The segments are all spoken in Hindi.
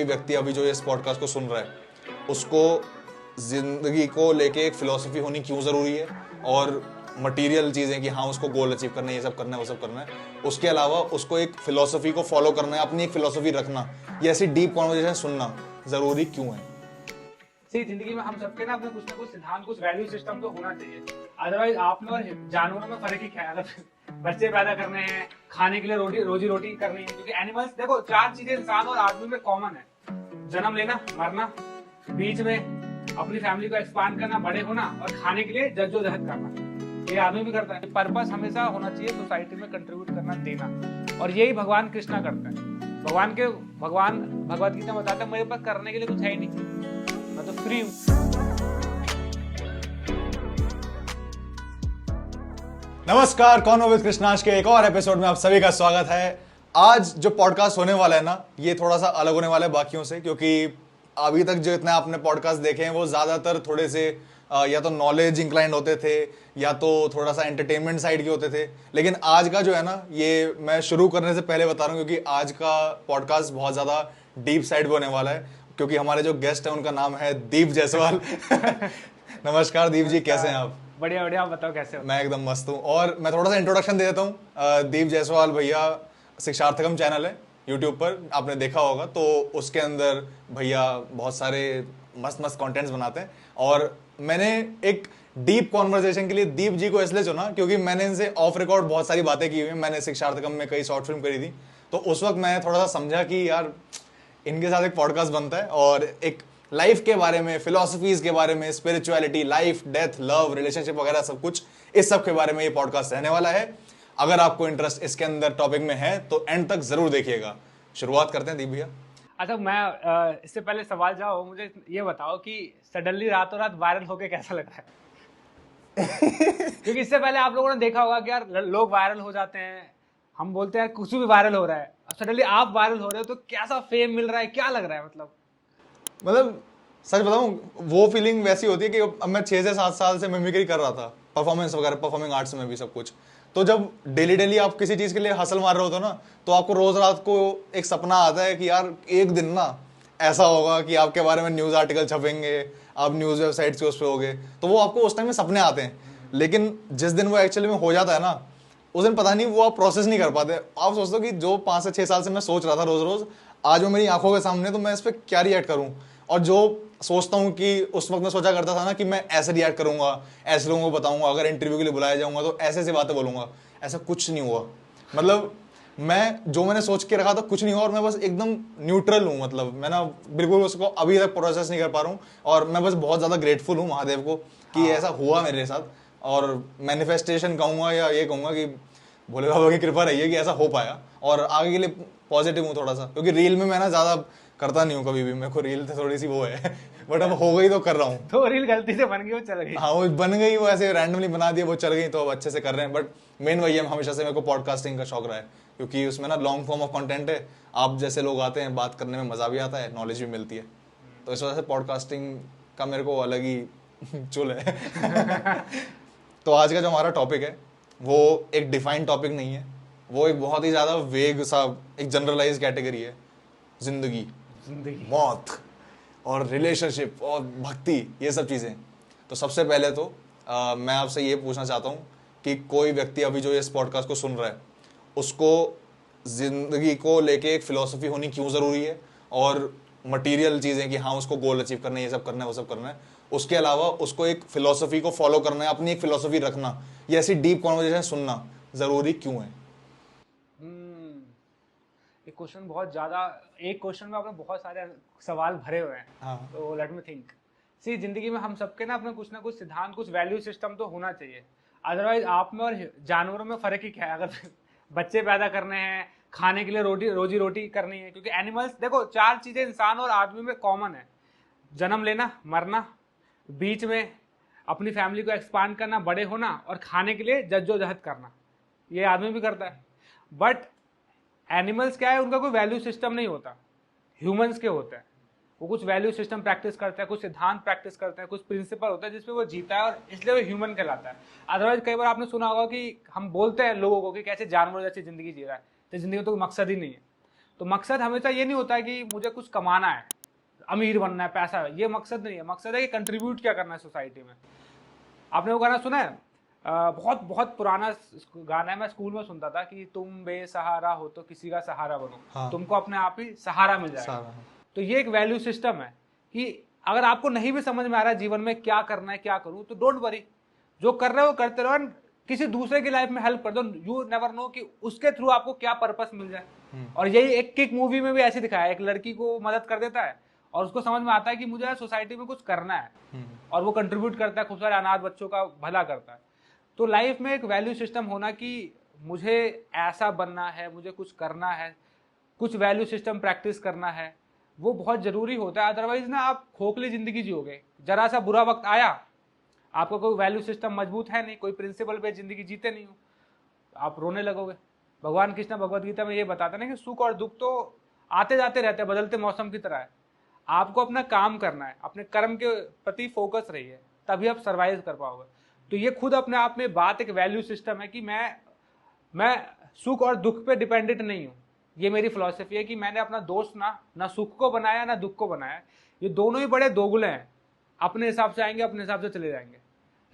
कोई व्यक्ति अभी जो इस पॉडकास्ट को सुन रहा है उसको जिंदगी को लेके एक फिलॉसफी होनी क्यों जरूरी है, और मटेरियल चीजें कि हाँ उसको गोल अचीव करना है, ये सब करना है, वो सब करना है, उसके अलावा उसको एक फिलॉसफी को फॉलो करना है, अपनी एक फिलॉसफी रखना, ये ऐसी डीप कॉन्वर्सेशन सुनना जरूरी क्यों है। जिंदगी में हम सबके ना अपने कुछ ना कुछ सिद्धांत, कुछ वैल्यू सिस्टम तो होना चाहिए। अदरवाइज आप में और जानवरों में फर्क ही क्या है। अगर बच्चे पैदा करने हैं, खाने के लिए रोजी रोटी करनी है, क्योंकि एनिमल्स देखो 4 चीजें इंसान और आदमी में कॉमन है। जन्म लेना, मरना, बीच में अपनी फैमिली को एक्सपांड करना, बड़े होना, और खाने के लिए जद्दोजहद करना। ये आदमी भी करता है। पर्पस हमेशा होना चाहिए सोसाइटी में कंट्रीब्यूट करना, देना, और यही भगवान कृष्णा करते हैं। भगवान भगवत गीता में बताते हैं मेरे पास करने के लिए कुछ है ही नहीं, मैं तो फ्री हूँ। नमस्कार, कौन हो विद कृष्णाश के एक और एपिसोड में आप सभी का स्वागत है। आज जो पॉडकास्ट होने वाला है ना, ये थोड़ा सा अलग होने वाला है बाकियों से, क्योंकि अभी तक जो इतने आपने पॉडकास्ट देखे हैं वो ज्यादातर थोड़े से या तो नॉलेज इंक्लाइंड होते थे या तो थोड़ा सा एंटरटेनमेंट साइड के होते थे। लेकिन आज का जो है ना, ये मैं शुरू करने से पहले बता रहा हूँ क्योंकि आज का पॉडकास्ट बहुत ज्यादा डीप साइड पे होने वाला है, क्योंकि हमारे जो गेस्ट है उनका नाम है दीप जायसवाल। नमस्कार दीप जी, कैसे हैं आप? बढ़िया बढ़िया, आप बताओ कैसे हो? मैं एकदम मस्त हूँ। और मैं थोड़ा सा इंट्रोडक्शन दे देता हूँ। दीप जायसवाल भैया, शिक्षार्थकम चैनल है यूट्यूब पर, आपने देखा होगा, तो उसके अंदर भैया बहुत सारे मस्त मस्त कंटेंट्स बनाते हैं। और मैंने एक डीप कॉन्वर्सेशन के लिए दीप जी को इसलिए चुना क्योंकि मैंने इनसे ऑफ रिकॉर्ड बहुत सारी बातें की हुई हैं। मैंने शिक्षार्थकम में कई शॉर्ट फिल्म करी थी, तो उस वक्त मैं थोड़ा सा समझा कि यार इनके साथ एक पॉडकास्ट बनता है और एक लाइफ के बारे में, फिलॉसफीज के बारे में, spirituality, life, death, love, relationship वगैरह सब कुछ, इस सब के बारे में ये पॉडकास्ट रहने वाला है। अगर आपको इंटरेस्ट इसके अंदर टॉपिक में है तो एंड तक जरूर देखिएगा। शुरुआत करते हैं दीप भैया। अच्छा, मैं इससे पहले सवाल जाओ, मुझे ये बताओ कि सडनली रातों रात वायरल होके कैसा लग रहा है? क्योंकि इससे पहले आप लोगों ने देखा होगा कि यार लोग वायरल हो जाते हैं, हम बोलते हैं कुछ भी वायरल हो रहा है, सडनली आप वायरल हो रहे हो, तो कैसा फेम मिल रहा है, क्या लग रहा है? मतलब सच बताऊं, वो फीलिंग वैसी होती है कि अब मैं 6 से 7 साल से मिमिक्री कर रहा था, परफॉर्मेंस वगैरह, परफॉर्मिंग आर्ट्स में भी सब कुछ। तो जब डेली आप किसी चीज के लिए हसल मार रहे होते हो ना, तो आपको रोज रात को एक सपना आता है कि यार एक दिन ना ऐसा होगा कि आपके बारे में न्यूज आर्टिकल छपेंगे, आप न्यूज वेबसाइट के उस पर होगे, तो वो आपको उस टाइम में सपने आते हैं। लेकिन जिस दिन वो एक्चुअली में हो जाता है ना, उस दिन पता नहीं वो आप प्रोसेस नहीं कर पाते। आप सोचते हो कि जो 5 से 6 साल से मैं सोच रहा था रोज रोज, आज वो मेरी आंखों के सामने, तो मैं इस पर क्या रिएक्ट करूं। और जो सोचता हूँ कि उस वक्त मैं सोचा करता था ना कि मैं ऐसे रिएक्ट करूंगा, ऐसे लोगों को बताऊंगा, अगर इंटरव्यू के लिए बुलाया जाऊंगा तो ऐसे ऐसी बातें बोलूंगा, ऐसा कुछ नहीं हुआ। मतलब मैंने सोच के रखा था कुछ नहीं हुआ, और मैं बस एकदम न्यूट्रल हूँ। मतलब मैं ना बिल्कुल उसको अभी तक प्रोसेस नहीं कर पा रहा हूँ, और मैं बस बहुत ज्यादा ग्रेटफुल हूँ महादेव को कि ऐसा हुआ मेरे साथ। और मैनिफेस्टेशन कहूंगा या ये कहूंगा कि भोले बाबा की कृपा रही है कि ऐसा हो पाया, और आगे के लिए पॉजिटिव हूँ थोड़ा सा, क्योंकि रील में मैं ना ज्यादा करता नहीं हूँ कभी भी, मेरे को रील थोड़ी सी वो है। बट अब हो गई तो कर रहा हूँ। तो रील गलती से बन गई, वो चल गई। हाँ, वो बन गई, वो ऐसे रैंडमली बना दिया, वो चल गई, तो अब अच्छे से कर रहे हैं। बट मेन वही है, हमेशा से मेरे को पॉडकास्टिंग का शौक रहा है, क्योंकि उसमें ना लॉन्ग फॉर्म ऑफ कंटेंट है, आप जैसे लोग आते हैं, बात करने में मजा भी आता है, नॉलेज भी मिलती है, तो इस वजह से पॉडकास्टिंग का मेरे को अलग ही चुल है। तो आज का जो हमारा टॉपिक है वो एक डिफाइंड टॉपिक नहीं है, वो एक बहुत ही ज्यादा वेग सा एक जनरलाइज कैटेगरी है। जिंदगी, मौत और रिलेशनशिप और भक्ति, ये सब चीजें। तो सबसे पहले तो मैं आपसे ये पूछना चाहता हूँ कि कोई व्यक्ति अभी जो इस पॉडकास्ट को सुन रहा है उसको जिंदगी को लेके एक फिलॉसफी होनी क्यों जरूरी है, और मटेरियल चीजें कि हाँ उसको गोल अचीव करना है, ये सब करना है, वो सब करना है, उसके अलावा उसको एक फिलॉसफी को फॉलो करना है, अपनी एक फिलॉसफी रखना, ये ऐसी डीप कॉन्वर्सेशन सुनना जरूरी क्यों है? एक क्वेश्चन बहुत ज्यादा, एक क्वेश्चन में आपने बहुत सारे सवाल भरे हुए हैं। हाँ। तो लेट मी थिंक। सी, जिंदगी में हम सबके ना अपने कुछ ना कुछ सिद्धांत, कुछ वैल्यू सिस्टम तो होना चाहिए। अदरवाइज आप में और जानवरों में फर्क ही क्या है? अगर बच्चे पैदा करने हैं, खाने के लिए रोजी रोटी करनी है, क्योंकि एनिमल्स देखो 4 चीजें इंसान और आदमी में कॉमन है। जन्म लेना, मरना, बीच में अपनी फैमिली को एक्सपांड करना, बड़े होना, और खाने के लिए जद्दोजहद करना। ये आदमी भी करता है। बट एनिमल्स क्या है, उनका कोई वैल्यू सिस्टम नहीं होता, ह्यूमंस के होता है। वो कुछ वैल्यू सिस्टम प्रैक्टिस करते हैं, कुछ सिद्धांत प्रैक्टिस करते हैं, कुछ प्रिंसिपल होता है जिसपे वो जीता है, और इसलिए वो ह्यूमन कहलाता है। अदरवाइज कई बार आपने सुना होगा कि हम बोलते हैं लोगों को कि कैसे जानवर जैसी जिंदगी जी रहा है, तो जिंदगी में तो कोई मकसद ही नहीं है। तो मकसद हमेशा ये नहीं होता है कि मुझे कुछ कमाना है, अमीर बनना है, पैसा है, ये मकसद नहीं है। मकसद है कि कंट्रीब्यूट क्या करना है सोसाइटी में। आपने वो गाना सुना है, बहुत बहुत पुराना गाना है, मैं स्कूल में सुनता था कि तुम बेसहारा हो तो किसी का सहारा बनो। हाँ। तुमको अपने आप ही सहारा मिल जाएगा। सारा। तो ये एक वैल्यू सिस्टम है कि अगर आपको नहीं भी समझ में आ रहा है जीवन में क्या करना है, क्या करूं, तो डोंट वरी, जो कर रहे हो करते रहो। किसी दूसरे की लाइफ में हेल्प कर दो, यू नेवर नो कि उसके थ्रू आपको क्या पर्पस मिल जाए। और यही एक किक मूवी में भी ऐसे दिखाया है, एक लड़की को मदद कर देता है और उसको समझ में आता है कि मुझे सोसाइटी में कुछ करना है, और वो कंट्रीब्यूट करता है, खूब सारे अनाथ बच्चों का भला करता है। तो लाइफ में एक वैल्यू सिस्टम होना कि मुझे ऐसा बनना है, मुझे कुछ करना है, कुछ वैल्यू सिस्टम प्रैक्टिस करना है, वो बहुत जरूरी होता है। अदरवाइज ना आप खोखली जिंदगी जियोगे, जरा सा बुरा वक्त आया, आपका कोई वैल्यू सिस्टम मजबूत है नहीं, कोई प्रिंसिपल पे जिंदगी जीते नहीं हो, आप रोने लगोगे। भगवान कृष्ण भगवद गीता में ये बताते ना कि सुख और दुख तो आते जाते रहते हैं, बदलते मौसम की तरह है। आपको अपना काम करना है, अपने कर्म के प्रति फोकस रहिए, तभी आप सर्वाइव कर पाओगे। तो ये खुद अपने आप में बात एक वैल्यू सिस्टम है कि मैं सुख और दुख पे डिपेंडेंट नहीं हूँ। ये मेरी फिलॉसफी है कि मैंने अपना दोस्त ना सुख को बनाया ना दुख को बनाया। ये दोनों ही बड़े दोगुले हैं, अपने हिसाब से आएंगे, अपने हिसाब से चले जाएंगे।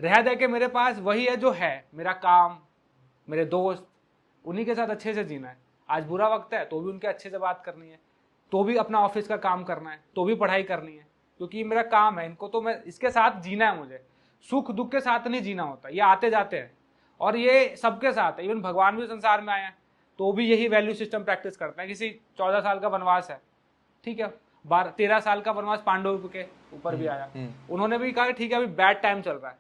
रह दे के मेरे पास वही है जो है, मेरा काम, मेरे दोस्त, उन्हीं के साथ अच्छे से जीना है। आज बुरा वक्त है तो भी उनके अच्छे से बात करनी है, तो भी अपना ऑफिस का काम करना है, तो भी पढ़ाई करनी है, क्योंकि मेरा काम है, इनको तो मैं इसके साथ जीना है। मुझे सुख दुख के साथ नहीं जीना होता, ये आते जाते हैं और ये सबके साथ है। इवन भगवान भी संसार में आए हैं तो भी यही वैल्यू सिस्टम प्रैक्टिस करते हैं। किसी 14 साल का वनवास है, ठीक है, 13 साल का वनवास पांडवों के ऊपर भी आया, उन्होंने भी कहा ठीक है अभी बैड टाइम चल रहा है,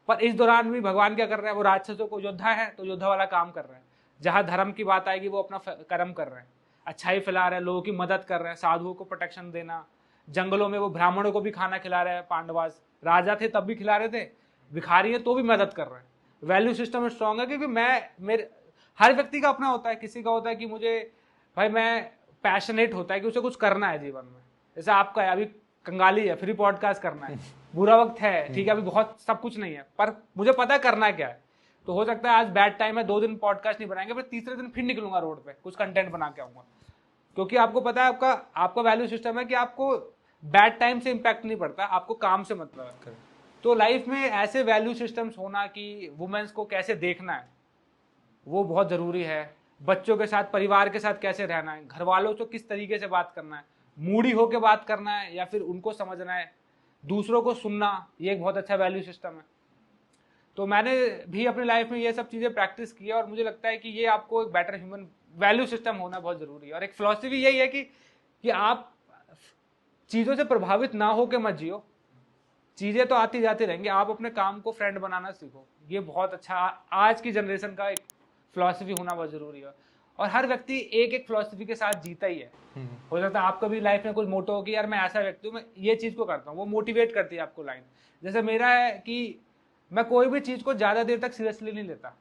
पर इस दौरान भी भगवान क्या कर रहे हैं, वो राक्षसों को योद्धा है तो योद्धा वाला काम कर रहे हैं। जहां धर्म की बात आएगी वो अपना कर्म कर रहे हैं, अच्छाई फैला रहे हैं, लोगों की मदद कर रहे हैं, साधुओं को प्रोटेक्शन देना, जंगलों में वो ब्राह्मणों को भी खाना खिला रहे हैं। पांडवास राजा थे तब भी खिला रहे थे, भिखारी है तो भी मदद कर रहे हैं। वैल्यू सिस्टम स्ट्रांग है क्योंकि मेरे हर व्यक्ति का अपना होता है। किसी का होता है कि मुझे भाई मैं पैशनेट होता है कि उसे कुछ करना है जीवन में, जैसे आपका है, अभी कंगाली है, फ्री पॉडकास्ट करना है, बुरा वक्त है, ठीक है, अभी बहुत सब कुछ नहीं है, पर मुझे पता है करना क्या है। तो हो सकता है आज बैड टाइम है, 2 दिन पॉडकास्ट नहीं बनाएंगे, फिर तीसरे दिन फिर निकलूंगा रोड पे, कुछ कंटेंट बना के आऊंगा, क्योंकि आपको पता है आपका वैल्यू सिस्टम है कि आपको बैड टाइम से इंपैक्ट नहीं पड़ता, आपको काम से मतलब है। तो लाइफ में ऐसे वैल्यू सिस्टम्स होना कि वुमेन्स को कैसे देखना है वो बहुत जरूरी है। बच्चों के साथ, परिवार के साथ कैसे रहना है, घर वालों से किस तरीके से बात करना है, मूडी होकर बात करना है या फिर उनको समझना है, दूसरों को सुनना, ये एक बहुत अच्छा वैल्यू सिस्टम है। तो मैंने भी अपनी लाइफ में ये सब चीज़ें प्रैक्टिस की है और मुझे लगता है कि ये आपको एक बेटर ह्यूमन वैल्यू सिस्टम होना बहुत ज़रूरी है। और एक फिलॉसफी यही है कि आप चीज़ों से प्रभावित ना हो के मत जियो, चीज़ें तो आती जाती रहेंगी, आप अपने काम को फ्रेंड बनाना सीखो। ये बहुत अच्छा आज की जनरेशन का एक फिलॉसफी होना बहुत ज़रूरी है। और हर व्यक्ति एक एक फिलॉसफी के साथ जीता ही है। हो सकता है आपका भी लाइफ में कुछ मोटो हो कि यार मैं ऐसा व्यक्ति हूँ, मैं ये चीज़ को करता हूँ, वो मोटिवेट करती है आपको लाइन। जैसे मेरा है कि मैं कोई भी चीज़ को ज़्यादा देर तक सीरियसली नहीं लेता।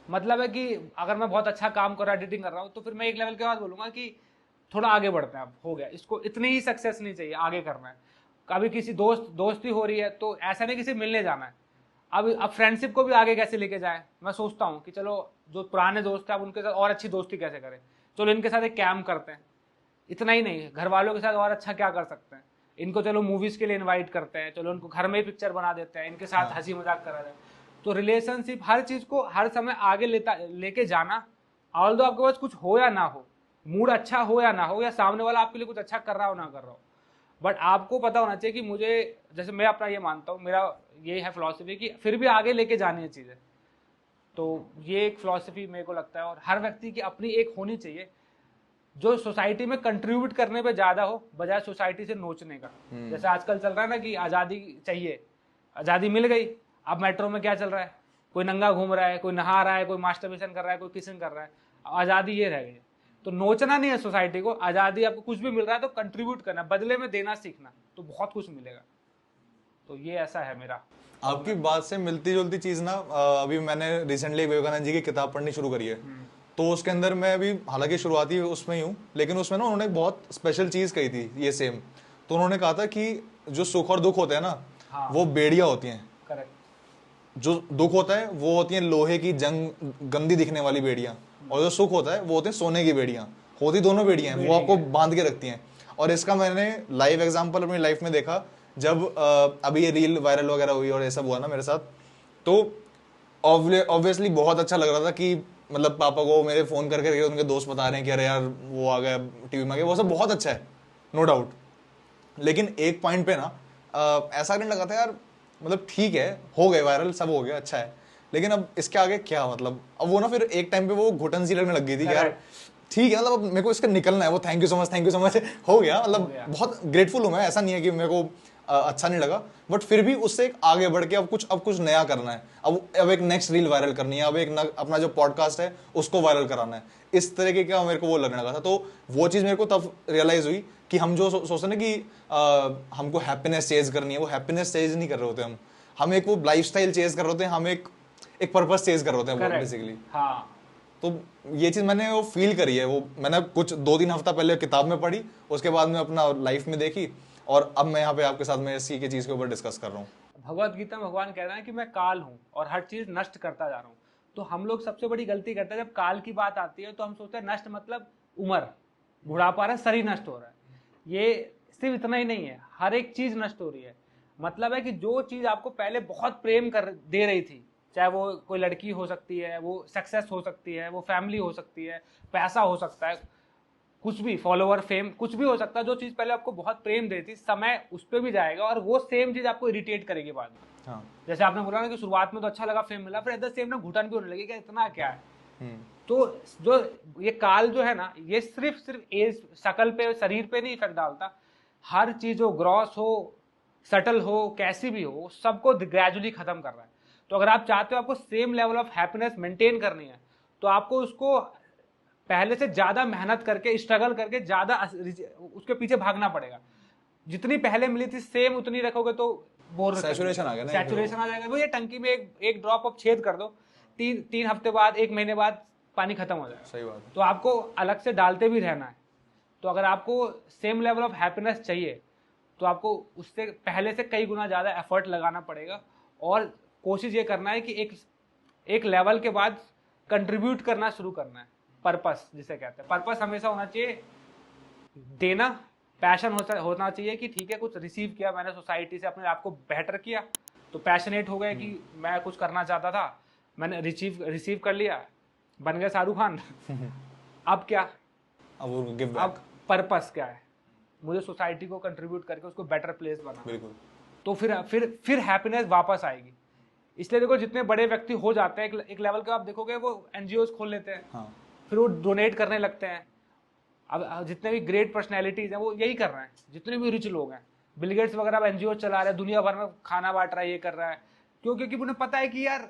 मतलब है कि अगर मैं बहुत अच्छा काम कर रहा, एडिटिंग कर रहा हूँ, तो फिर मैं एक लेवल के बाद बोलूँगा कि थोड़ा आगे बढ़ते हैं, अब हो गया, इसको इतनी ही सक्सेस नहीं चाहिए, आगे करना है। कभी किसी दोस्ती हो रही है तो ऐसा नहीं किसी मिलने जाना है, अब फ्रेंडशिप को भी आगे कैसे लेके जाए। मैं सोचता हूँ कि चलो जो पुराने दोस्त हैं अब उनके साथ और अच्छी दोस्ती कैसे करें, चलो इनके साथ एक कैम्प करते हैं, इतना ही नहीं, घर वालों के साथ और अच्छा क्या कर सकते हैं, इनको चलो मूवीज के लिए इनवाइट करते हैं, चलो उनको घर में ही पिक्चर बना देते हैं, इनके साथ हंसी मजाक करा जाए। तो रिलेशनशिप हर चीज को हर समय आगे लेके जाना, ऑल्दो आपके पास कुछ हो या ना हो, मूड अच्छा हो या ना हो, या सामने वाला आपके लिए कुछ अच्छा कर रहा हो ना कर रहा हो, बट आपको पता होना चाहिए कि मुझे, जैसे मैं अपना ये मानता हूँ, मेरा ये है फिलॉसफी कि फिर भी आगे लेके जानी है चीज़ें। तो ये एक फिलॉसफी मेरे को लगता है। और हर व्यक्ति की अपनी एक होनी चाहिए जो सोसाइटी में कंट्रीब्यूट करने पे ज़्यादा हो, बजाय सोसाइटी से नोचने का। जैसे आजकल चल रहा है ना कि आज़ादी चाहिए, आज़ादी मिल गई, अब मेट्रो में क्या चल रहा है, कोई नंगा घूम रहा है, कोई नहा रहा है, कोई मास्टरबेशन कर रहा है, कोई किसिंग कर रहा है, आज़ादी ये रह गई। तो नोचना नहीं है सोसाइटी को, आज़ादी आपको कुछ भी मिल रहा है तो कंट्रीब्यूट करना, बदले में देना सीखना, तो बहुत कुछ मिलेगा। तो ये ऐसा है मेरा। आपकी बात से मिलती जुलती चीज ना, अभी मैंने रिसेंटली विवेकानंद जी की किताब पढ़नी शुरू करी है, तो उसके अंदर मैं अभी हालांकि शुरुआती उसमें ही हूँ, लेकिन उसमें ना उन्होंने बहुत स्पेशल चीज कही थी ये सेम। तो उन्होंने कहा था कि जो सुख और दुख होते हैं ना, हाँ। वो बेड़ियां होती हैं। करेक्ट। जो दुख होता है वो होती है लोहे की जंग गंदी दिखने वाली बेड़ियां, और जो सुख होता है वो होते हैं सोने की बेड़ियां। होती दोनों बेड़ियां हैं, वो आपको बांध के रखती हैं। और इसका मैंने लाइव एग्जांपल अपनी लाइफ में देखा जब अभी ये रील वायरल वगैरह हुई और ये सब हुआ ना मेरे साथ, तो ऑब्वियसली बहुत अच्छा लग रहा था कि मतलब पापा को मेरे फोन करके उनके दोस्त बता रहे हैं कि अरे यार वो आ गया टीवी में आ गया, वो सब बहुत अच्छा है, नो डाउट। लेकिन एक पॉइंट पे ना ऐसा नहीं लगा था यार, मतलब ठीक है हो गए वायरल, सब हो गया, अच्छा है, लेकिन अब इसके आगे क्या, मतलब अब वो ना फिर एक टाइम पे वो घुटन सी लगने लग गई थी कि यार ठीक है, मतलब अब मेरे को इसका निकलना है, वो थैंक यू सो मच हो गया, मतलब बहुत ग्रेटफुल हूँ मैं, ऐसा नहीं है कि मेरे को अच्छा नहीं लगा, बट फिर भी उससे एक आगे बढ़ के अब कुछ नया करना है, अब एक नेक्स्ट रील वायरल करनी है, अब एक अपना जो पॉडकास्ट है उसको वायरल कराना है, इस तरीके का मेरे को वो लगने लगा था। तो वो चीज़ मेरे को तब रियलाइज हुई कि हम जो सोचते ना कि हमको हैप्पीनेस चेज करनी है, वो हैप्पीनेस चेज नहीं कर रहे होते हम एक वो लाइफस्टाइल चेज कर रहे होते हैं, हम एक पर्पस चेज कर रहे होते हैं बेसिकली। हाँ, तो ये चीज़ मैंने वो फील करी है, वो मैंने कुछ 2-3 हफ्ता पहले किताब में पढ़ी, उसके बाद में अपना लाइफ में देखी, और अब मैं यहाँ पे आपके साथ में इसी की चीज़ के ऊपर डिस्कस कर रहा हूँ। भगवत गीता में भगवान कह रहे हैं कि मैं काल हूँ और हर चीज नष्ट करता जा रहा हूँ। तो हम लोग सबसे बड़ी गलती करते हैं, जब काल की बात आती है तो हम सोचते हैं नष्ट मतलब उम्र, बुढ़ापा रहा है, शरीर नष्ट हो रहा है। ये सिर्फ इतना ही नहीं है, हर एक चीज नष्ट हो रही है। मतलब है कि जो चीज आपको पहले बहुत प्रेम कर दे रही थी, चाहे वो कोई लड़की हो सकती है, वो सक्सेस हो सकती है, वो फैमिली हो सकती है, पैसा हो सकता है, कुछ भी, फॉलोवर, फेम, कुछ भी हो सकता है, जो चीज पहले आपको बहुत प्रेम देती थी, समय उस पर भी जाएगा और वो सेम चीज आपको इरिटेट करेगी बाद में। हाँ। जैसे आपने बोला ना कि शुरुआत में तो अच्छा लगा, फेम मिला, फिर एट द सेम ना घुटन भी होने लगी कि इतना क्या है। तो जो ये काल जो है ना, ये सिर्फ एज, शकल पे, शरीर पे नहीं इफेक्ट डालता, हर चीज हो, ग्रॉस हो, सटल हो, कैसी भी हो, सबको ग्रेजुअली खत्म कर रहा है। तो अगर आप चाहते हो आपको same level of happiness maintain करनी है, तो आपको उसको पहले से ज्यादा मेहनत करके, स्ट्रगल करके, ज्यादा उसके पीछे भागना पड़ेगा। जितनी पहले मिली थी सेम उतनी रखोगे तो बोर, सैचुरेशन आ गया ना, सैचुरेशन आ जाएगा। वो ये टंकी में एक ड्रॉप ऑफ छेद कर दो, तीन हफ्ते बाद, 1 महीने बाद पानी खत्म हो जाएगा। सही बात है। तो आपको अलग से डालते भी रहना है। तो अगर आपको सेम लेवल ऑफ हैप्पीनेस चाहिए तो आपको उससे पहले से कई गुना ज्यादा एफर्ट लगाना पड़ेगा, और कोशिश ये करना है कि एक लेवल के बाद कंट्रीब्यूट करना शुरू करना है। पर्पस जिसे कहते हैं, पर्पस हमेशा होना चाहिए देना, पैशन होना चाहिए कि ठीक है कुछ रिसीव किया मैंने सोसाइटी से, अपने आप को बेहतर किया, तो पैशनेट हो गया कि मैं कुछ करना चाहता था, मैंने रिसीव कर लिया, बन गया शाहरुख खान। अब क्या, अब पर्पस क्या है, मुझे सोसाइटी को कंट्रीब्यूट करके उसको बेटर प्लेस बना, बिल्कुल। तो फिर हैप्पीनेस वापस आएगी। इसलिए देखो जितने बड़े व्यक्ति हो जाते हैं, एक लेवल का आप देखोगे वो एनजीओ खोल लेते हैं। हाँ। फिर वो डोनेट करने लगते हैं। अब जितने भी ग्रेट पर्सनैलिटीज हैं वो यही कर रहे हैं, जितने भी रिच लोग हैं, बिल गेट्स वगैरह अब एनजीओ चला रहे हैं, दुनिया भर में खाना बांट रहा है, ये कर रहा है। क्यों? क्योंकि उन्हें पता है कि यार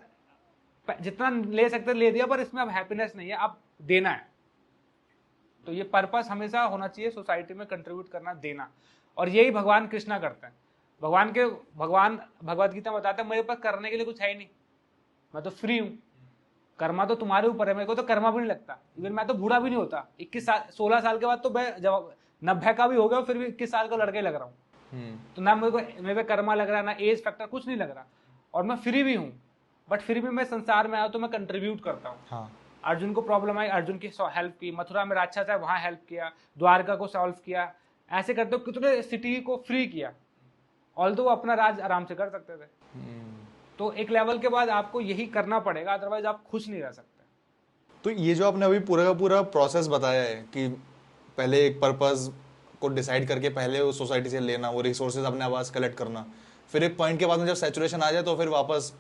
जितना ले सकते ले दिया, पर इसमें अब हैप्पीनेस नहीं है, अब देना है। तो ये पर्पस हमेशा होना चाहिए सोसाइटी में, कंट्रीब्यूट करना, देना। और यही भगवान कृष्णा करते हैं। भगवान भगवत गीता में बताते हैं मेरे पास करने के लिए कुछ है ही नहीं, मैं तो फ्री हूं, कर्मा तो तुम्हारे ऊपर है, मेरे को तो कर्मा भी नहीं लगता। इवन मैं तो बूढ़ा भी नहीं होता, 16 साल के बाद तो मैं जब 90 का भी हो गया फिर भी 21 साल का लड़के लग रहा हूँ। तो ना मेरे पे कर्मा लग रहा है, ना एज फैक्टर, कुछ नहीं लग रहा, और मैं फ्री भी हूँ। बट फिर भी मैं संसार में आया तो मैं कंट्रीब्यूट करता हूँ। हाँ। अर्जुन को प्रॉब्लम आई, अर्जुन की हेल्प की, मथुरा में राक्षस है वहां हेल्प किया, द्वारका को सॉल्व किया, ऐसे करते हो कितने सिटी को फ्री किया, ऑल तो वो अपना राज आराम से कर सकते थे। तो एक लेवल के बाद आपको यही करना पड़ेगा, अदरवाइज आप खुश नहीं रह सकते। तो ये जो आपने अभी पूरा का पूरा प्रोसेस बताया है कि पहले एक पर्पस को डिसाइड करके पहले उस सोसाइटी से लेना, वो रिसोर्सेज अपने आवाज कलेक्ट करना, फिर एक पॉइंट के बाद में जब सैचुरेशन आ जाए तो फिर वापस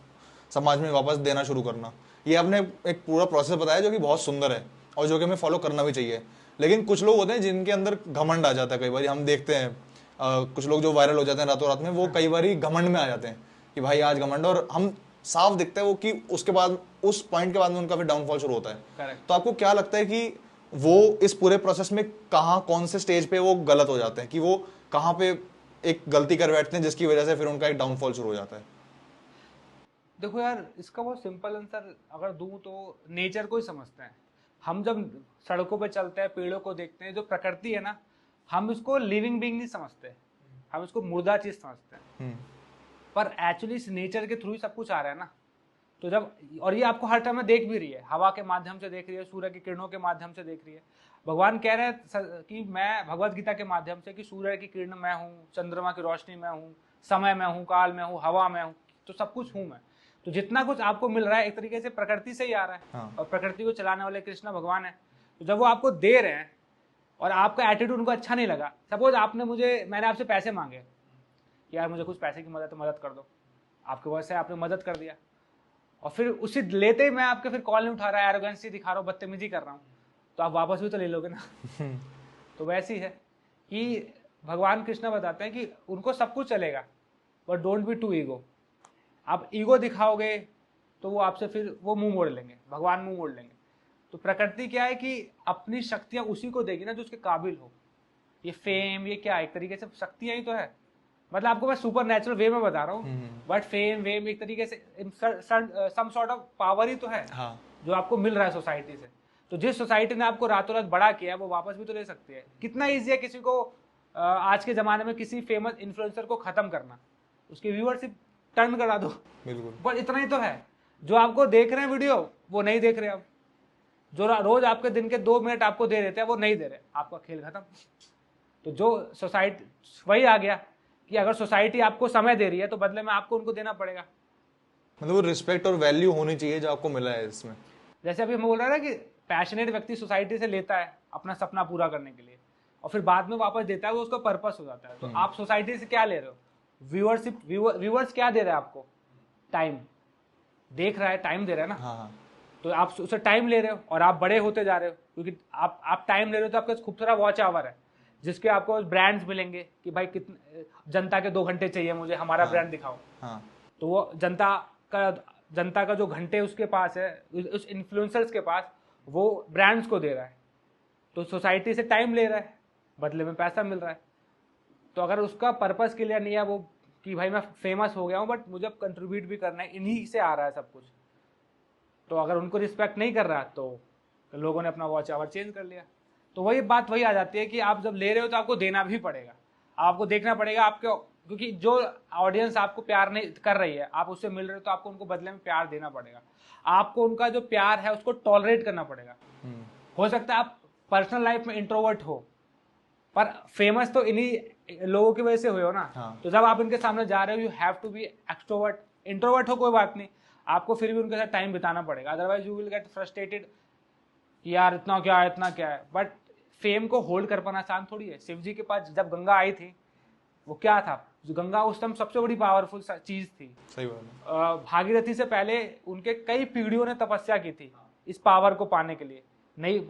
समाज में वापस देना शुरू करना, ये आपने एक पूरा प्रोसेस बताया जो कि बहुत सुंदर है और जो कि हमें फॉलो करना भी चाहिए। लेकिन कुछ लोग होते हैं जिनके अंदर घमंड आ जाता है, कई बार हम देखते हैं कुछ लोग जो वायरल हो जाते हैं रातों रात में, वो कई बार घमंड में आ जाते हैं कि भाई आज घमंड, और हम साफ दिखता है वो कि उसके बाद उस पॉइंट के बाद में उनका फिर डाउनफॉल शुरू होता है। Correct. तो आपको क्या लगता है कि वो इस पूरे प्रोसेस में कहाँ, कौन से स्टेज पे वो गलत हो जाते हैं, कि वो कहाँ पे एक गलती कर बैठते हैं जिसकी वजह से फिर उनका एक डाउनफॉल शुरू हो जाता है? देखो यार, इसका बहुत सिंपल आंसर अगर दूं तो नेचर को ही समझते हैं। हम जब सड़कों पे चलते हैं, पेड़ों को देखते हैं, जो प्रकृति है ना, हम इसको लिविंग बीइंग नहीं समझते, हम इसको मुर्दा चीज समझते हैं। पर एक्चुअली इस नेचर के थ्रू ही सब कुछ आ रहा है ना। तो जब, और ये आपको हर टाइम में देख भी रही है, हवा के माध्यम से देख रही है, सूर्य की किरणों के माध्यम से देख रही है। भगवान कह रहे हैं कि मैं भगवत गीता के माध्यम से कि सूर्य की किरण मैं हूँ, चंद्रमा की रोशनी मैं हूँ, समय मैं हूँ, काल मैं हूँ, हवा मैं हूँ, तो सब कुछ हूँ मैं। तो जितना कुछ आपको मिल रहा है एक तरीके से प्रकृति से ही आ रहा है। हाँ। और प्रकृति को चलाने वाले कृष्ण भगवान है। तो जब वो आपको दे रहे हैं और आपका एटीट्यूड उनको अच्छा नहीं लगा, सपोज मैंने आपसे पैसे मांगे कि यार मुझे कुछ पैसे की मदद कर दो, आपके वजह से आपने मदद कर दिया, और फिर उसी लेते ही मैं आपके फिर कॉल नहीं उठा रहा, एरोगेंसी दिखा रहा हूँ, बदतमीजी कर रहा हूँ, तो आप वापस भी तो ले लोगे ना। तो वैसी है कि भगवान कृष्ण बताते हैं कि उनको सब कुछ चलेगा, but don't be too ego. आप ईगो दिखाओगे तो वो आपसे फिर वो मुंह मोड़ लेंगे, भगवान मुंह मोड़ लेंगे। तो प्रकृति क्या है कि अपनी शक्तियां उसी को देगी ना जो उसके काबिल हो। ये फेम, ये क्या एक तरीके से शक्तियां ही तो है। मतलब आपको मैं सुपर नेचुरल वे में बता रहा हूँ, बट फेम वेम एक तरीके से सम सॉर्ट ऑफ पावर ही तो है। हाँ। जो आपको मिल रहा है सोसाइटी से। तो जिस सोसाइटी ने आपको रातों रात बड़ा किया वो वापस भी तो ले सकती है। कितना ईजी है किसी को आज के जमाने में किसी फेमस इन्फ्लुएंसर को खत्म करना, उसकी व्यूअरशिप टर्न करा दो, बिल्कुल। बस इतना ही तो है। जो आपको देख रहे हैं वीडियो वो नहीं देख रहे अब, जो रोज आपके दिन के 2 मिनट आपको दे रहे थे वो नहीं दे रहे, आपका खेल खत्म। तो जो सोसाइटी, वही आ गया कि अगर सोसाइटी आपको समय दे रही है तो बदले में आपको उनको देना पड़ेगा। मतलब वो रिस्पेक्ट और वैल्यू होनी चाहिए जो आपको मिला है इसमें। जैसे अभी हम बोल रहे हैं ना कि पैशनेट व्यक्ति सोसाइटी से लेता है अपना सपना पूरा करने के लिए और फिर बाद में वापस देता है, वो उसका पर्पस हो जाता है। तो आप सोसाइटी से क्या ले रहे हो? व्यूअरशिप। व्यूअर्स क्या दे रहे हैं आपको? टाइम देख रहा है, टाइम दे रहा है ना। हाँ हाँ। तो आप उससे टाइम ले रहे हो और आप बड़े होते जा रहे हो, क्योंकि आप टाइम ले रहे हो तो आपके खूब सारा वॉच आवर है जिसके आपको ब्रांड्स मिलेंगे कि भाई कितने जनता के 2 घंटे चाहिए मुझे, हमारा ब्रांड दिखाओ। हाँ। तो वो जनता का जो घंटे उसके पास है, उस इन्फ्लुएंसर्स के पास, वो ब्रांड्स को दे रहा है। तो सोसाइटी से टाइम ले रहा है, बदले में पैसा मिल रहा है। तो अगर उसका पर्पस क्लियर नहीं है वो कि भाई मैं फेमस हो गया हूँ बट मुझे कंट्रीब्यूट भी करना है, इन्हीं से आ रहा है सब कुछ, तो अगर उनको रिस्पेक्ट नहीं कर रहा तो लोगों ने अपना वॉच आवर चेंज कर लिया। तो वही बात वही आ जाती है कि आप जब ले रहे हो तो आपको देना भी पड़ेगा, आपको देखना पड़ेगा आपके, क्योंकि जो ऑडियंस आपको प्यार नहीं कर रही है, आप उससे मिल रहे हो तो आपको उनको बदले में प्यार देना पड़ेगा। आपको उनका जो प्यार है उसको टॉलरेट करना पड़ेगा। हो सकता है आप पर्सनल लाइफ में इंट्रोवर्ट हो पर फेमस तो इन्हीं लोगों की वजह से हुए हो ना। हाँ। तो जब आप इनके सामने जा रहे हो, you have to be extrovert. Introvert हो कोई बात नहीं, आपको फिर भी उनके साथ टाइम बिताना पड़ेगा, otherwise you will get frustrated कि यार इतना क्या है। बट फेम को होल्ड कर पाना आसान थोड़ी है। शिव जी के पास जब गंगा आई थी वो क्या था, गंगा उस टाइम सबसे बड़ी पावरफुल चीज थी। सही बात है। भागीरथी से पहले उनके कई पीढ़ियों ने तपस्या की थी इस पावर को पाने के लिए, नहीं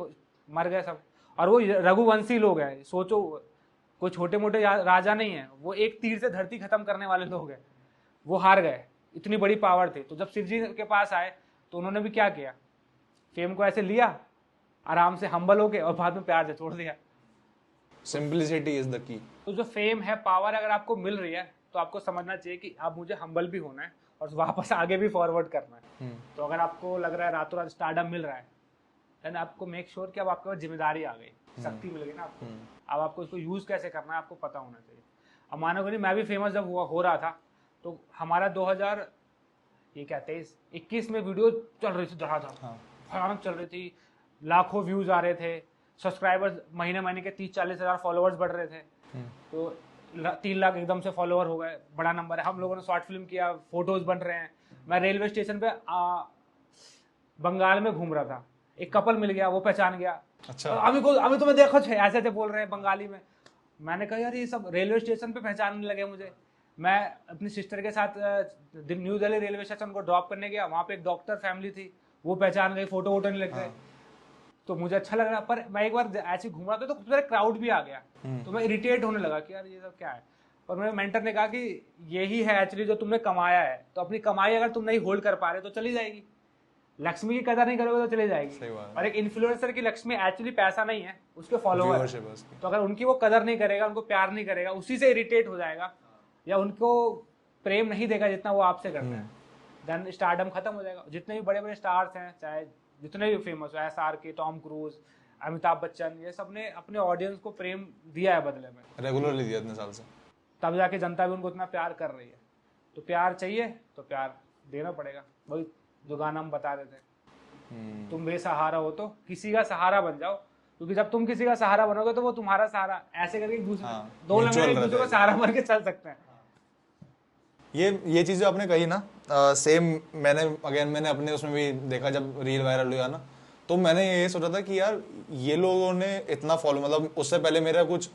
मर गए सब। और वो रघुवंशी लोग हैं, सोचो कोई छोटे मोटे राजा नहीं है, वो एक तीर से धरती खत्म करने वाले लोग हैं। वो हार गए, इतनी बड़ी पावर थी। तो जब शिव जी के पास आए तो उन्होंने भी क्या किया, फेम को ऐसे लिया आराम से हम्बल हो गए और बाद में प्यार से छोड़ दिया। Simplicity is the key. तो जो फेम है, पावर अगर आपको मिल रही है तो आपको समझना चाहिए कि अब मुझे हम्बल भी होना है और वापस आगे भी फॉरवर्ड करना है। तो अगर आपको लग रहा है रातों रात स्टारडम मिल रहा है, देन आपको मेक श्योर कि अब आपके पास जिम्मेदारी आ गई, शक्ति मिल गई ना आपको। अब आपको इसको यूज कैसे करना है आपको पता होना चाहिए। अब मानोगे नहीं, मैं भी फेमस जब हो रहा था तो हमारा 2021 में वीडियो चल रही थी धड़ाधड़, भयानक चल रही थी, लाखों व्यूज आ रहे थे, सब्सक्राइबर्स महीने के 30-40 हज़ार फॉलोअर्स बढ़ रहे थे। तो 3 लाख एकदम से फॉलोअर हो गए, बड़ा नंबर है। हम लोगों ने शॉर्ट फिल्म किया, फोटोज बन रहे हैं। मैं रेलवे स्टेशन पे बंगाल में घूम रहा था, एक कपल मिल गया, वो पहचान गया। अच्छा। अभी तुम्हें देखो ऐसे बोल रहे हैं बंगाली में। मैंने कहा यार ये सब रेलवे स्टेशन पे पहचानने लगे मुझे। मैं अपनी सिस्टर के साथ न्यू दिल्ली रेलवे स्टेशन को ड्रॉप करने गया, वहाँ पे एक डॉक्टर फैमिली थी, वो पहचान गई, फोटो वोटो नहीं लग गए। तो मुझे अच्छा लग रहा, पर मैं एक बार ऐसे घूम रहा था तो खूब सारे क्राउड भी आ गया, तो मैं इरिटेट होने लगा कि यार ये सब क्या है। और मेरे मेंटर ने कहा कि यही है एक्चुअली जो तुमने कमाया है, तो अपनी कमाई अगर तुम नहीं होल्ड कर पा रहे तो चली जाएगी। लक्ष्मी की कदर नहीं करोगे तो चली जाएगी। और एक इन्फ्लुएंसर की लक्ष्मी एक्चुअली पैसा नहीं है, उसके फॉलोअर। तो अगर उनकी वो कदर नहीं करेगा, उनको प्यार नहीं करेगा, उसी से इरिटेट हो जाएगा या उनको प्रेम नहीं देगा जितना वो आपसे करता है, देन स्टारडम खत्म हो जाएगा। जितने भी बड़े बड़े स्टार्स हैं, चाहे जितने भी फेमस हो, SRK, Tom cruise, Amitabh Bachchan, ये सब ने अपने ऑडियंस को प्रेम दिया है बदले में, रेगुलरली दिया इतने साल से, तब जाके जनता भी उनको इतना प्यार कर रही है। तो प्यार चाहिए तो प्यार देना पड़ेगा। वही जो गाना हम बता रहे थे, तुम बेसहारा हो तो किसी का सहारा बन जाओ, क्योंकि जब तुम किसी का सहारा बनोगे तो वो तुम्हारा सहारा, ऐसे करके एक दूसरे दो लोग एक दूसरे को सहारा बन के चल सकते हैं। ये चीज़ जो आपने कही ना, सेम मैंने अपने उसमें भी देखा जब रील वायरल हुआ ना, तो मैंने ये सोचा था कि यार ये लोगों ने इतना फॉलो, मतलब उससे पहले मेरा कुछ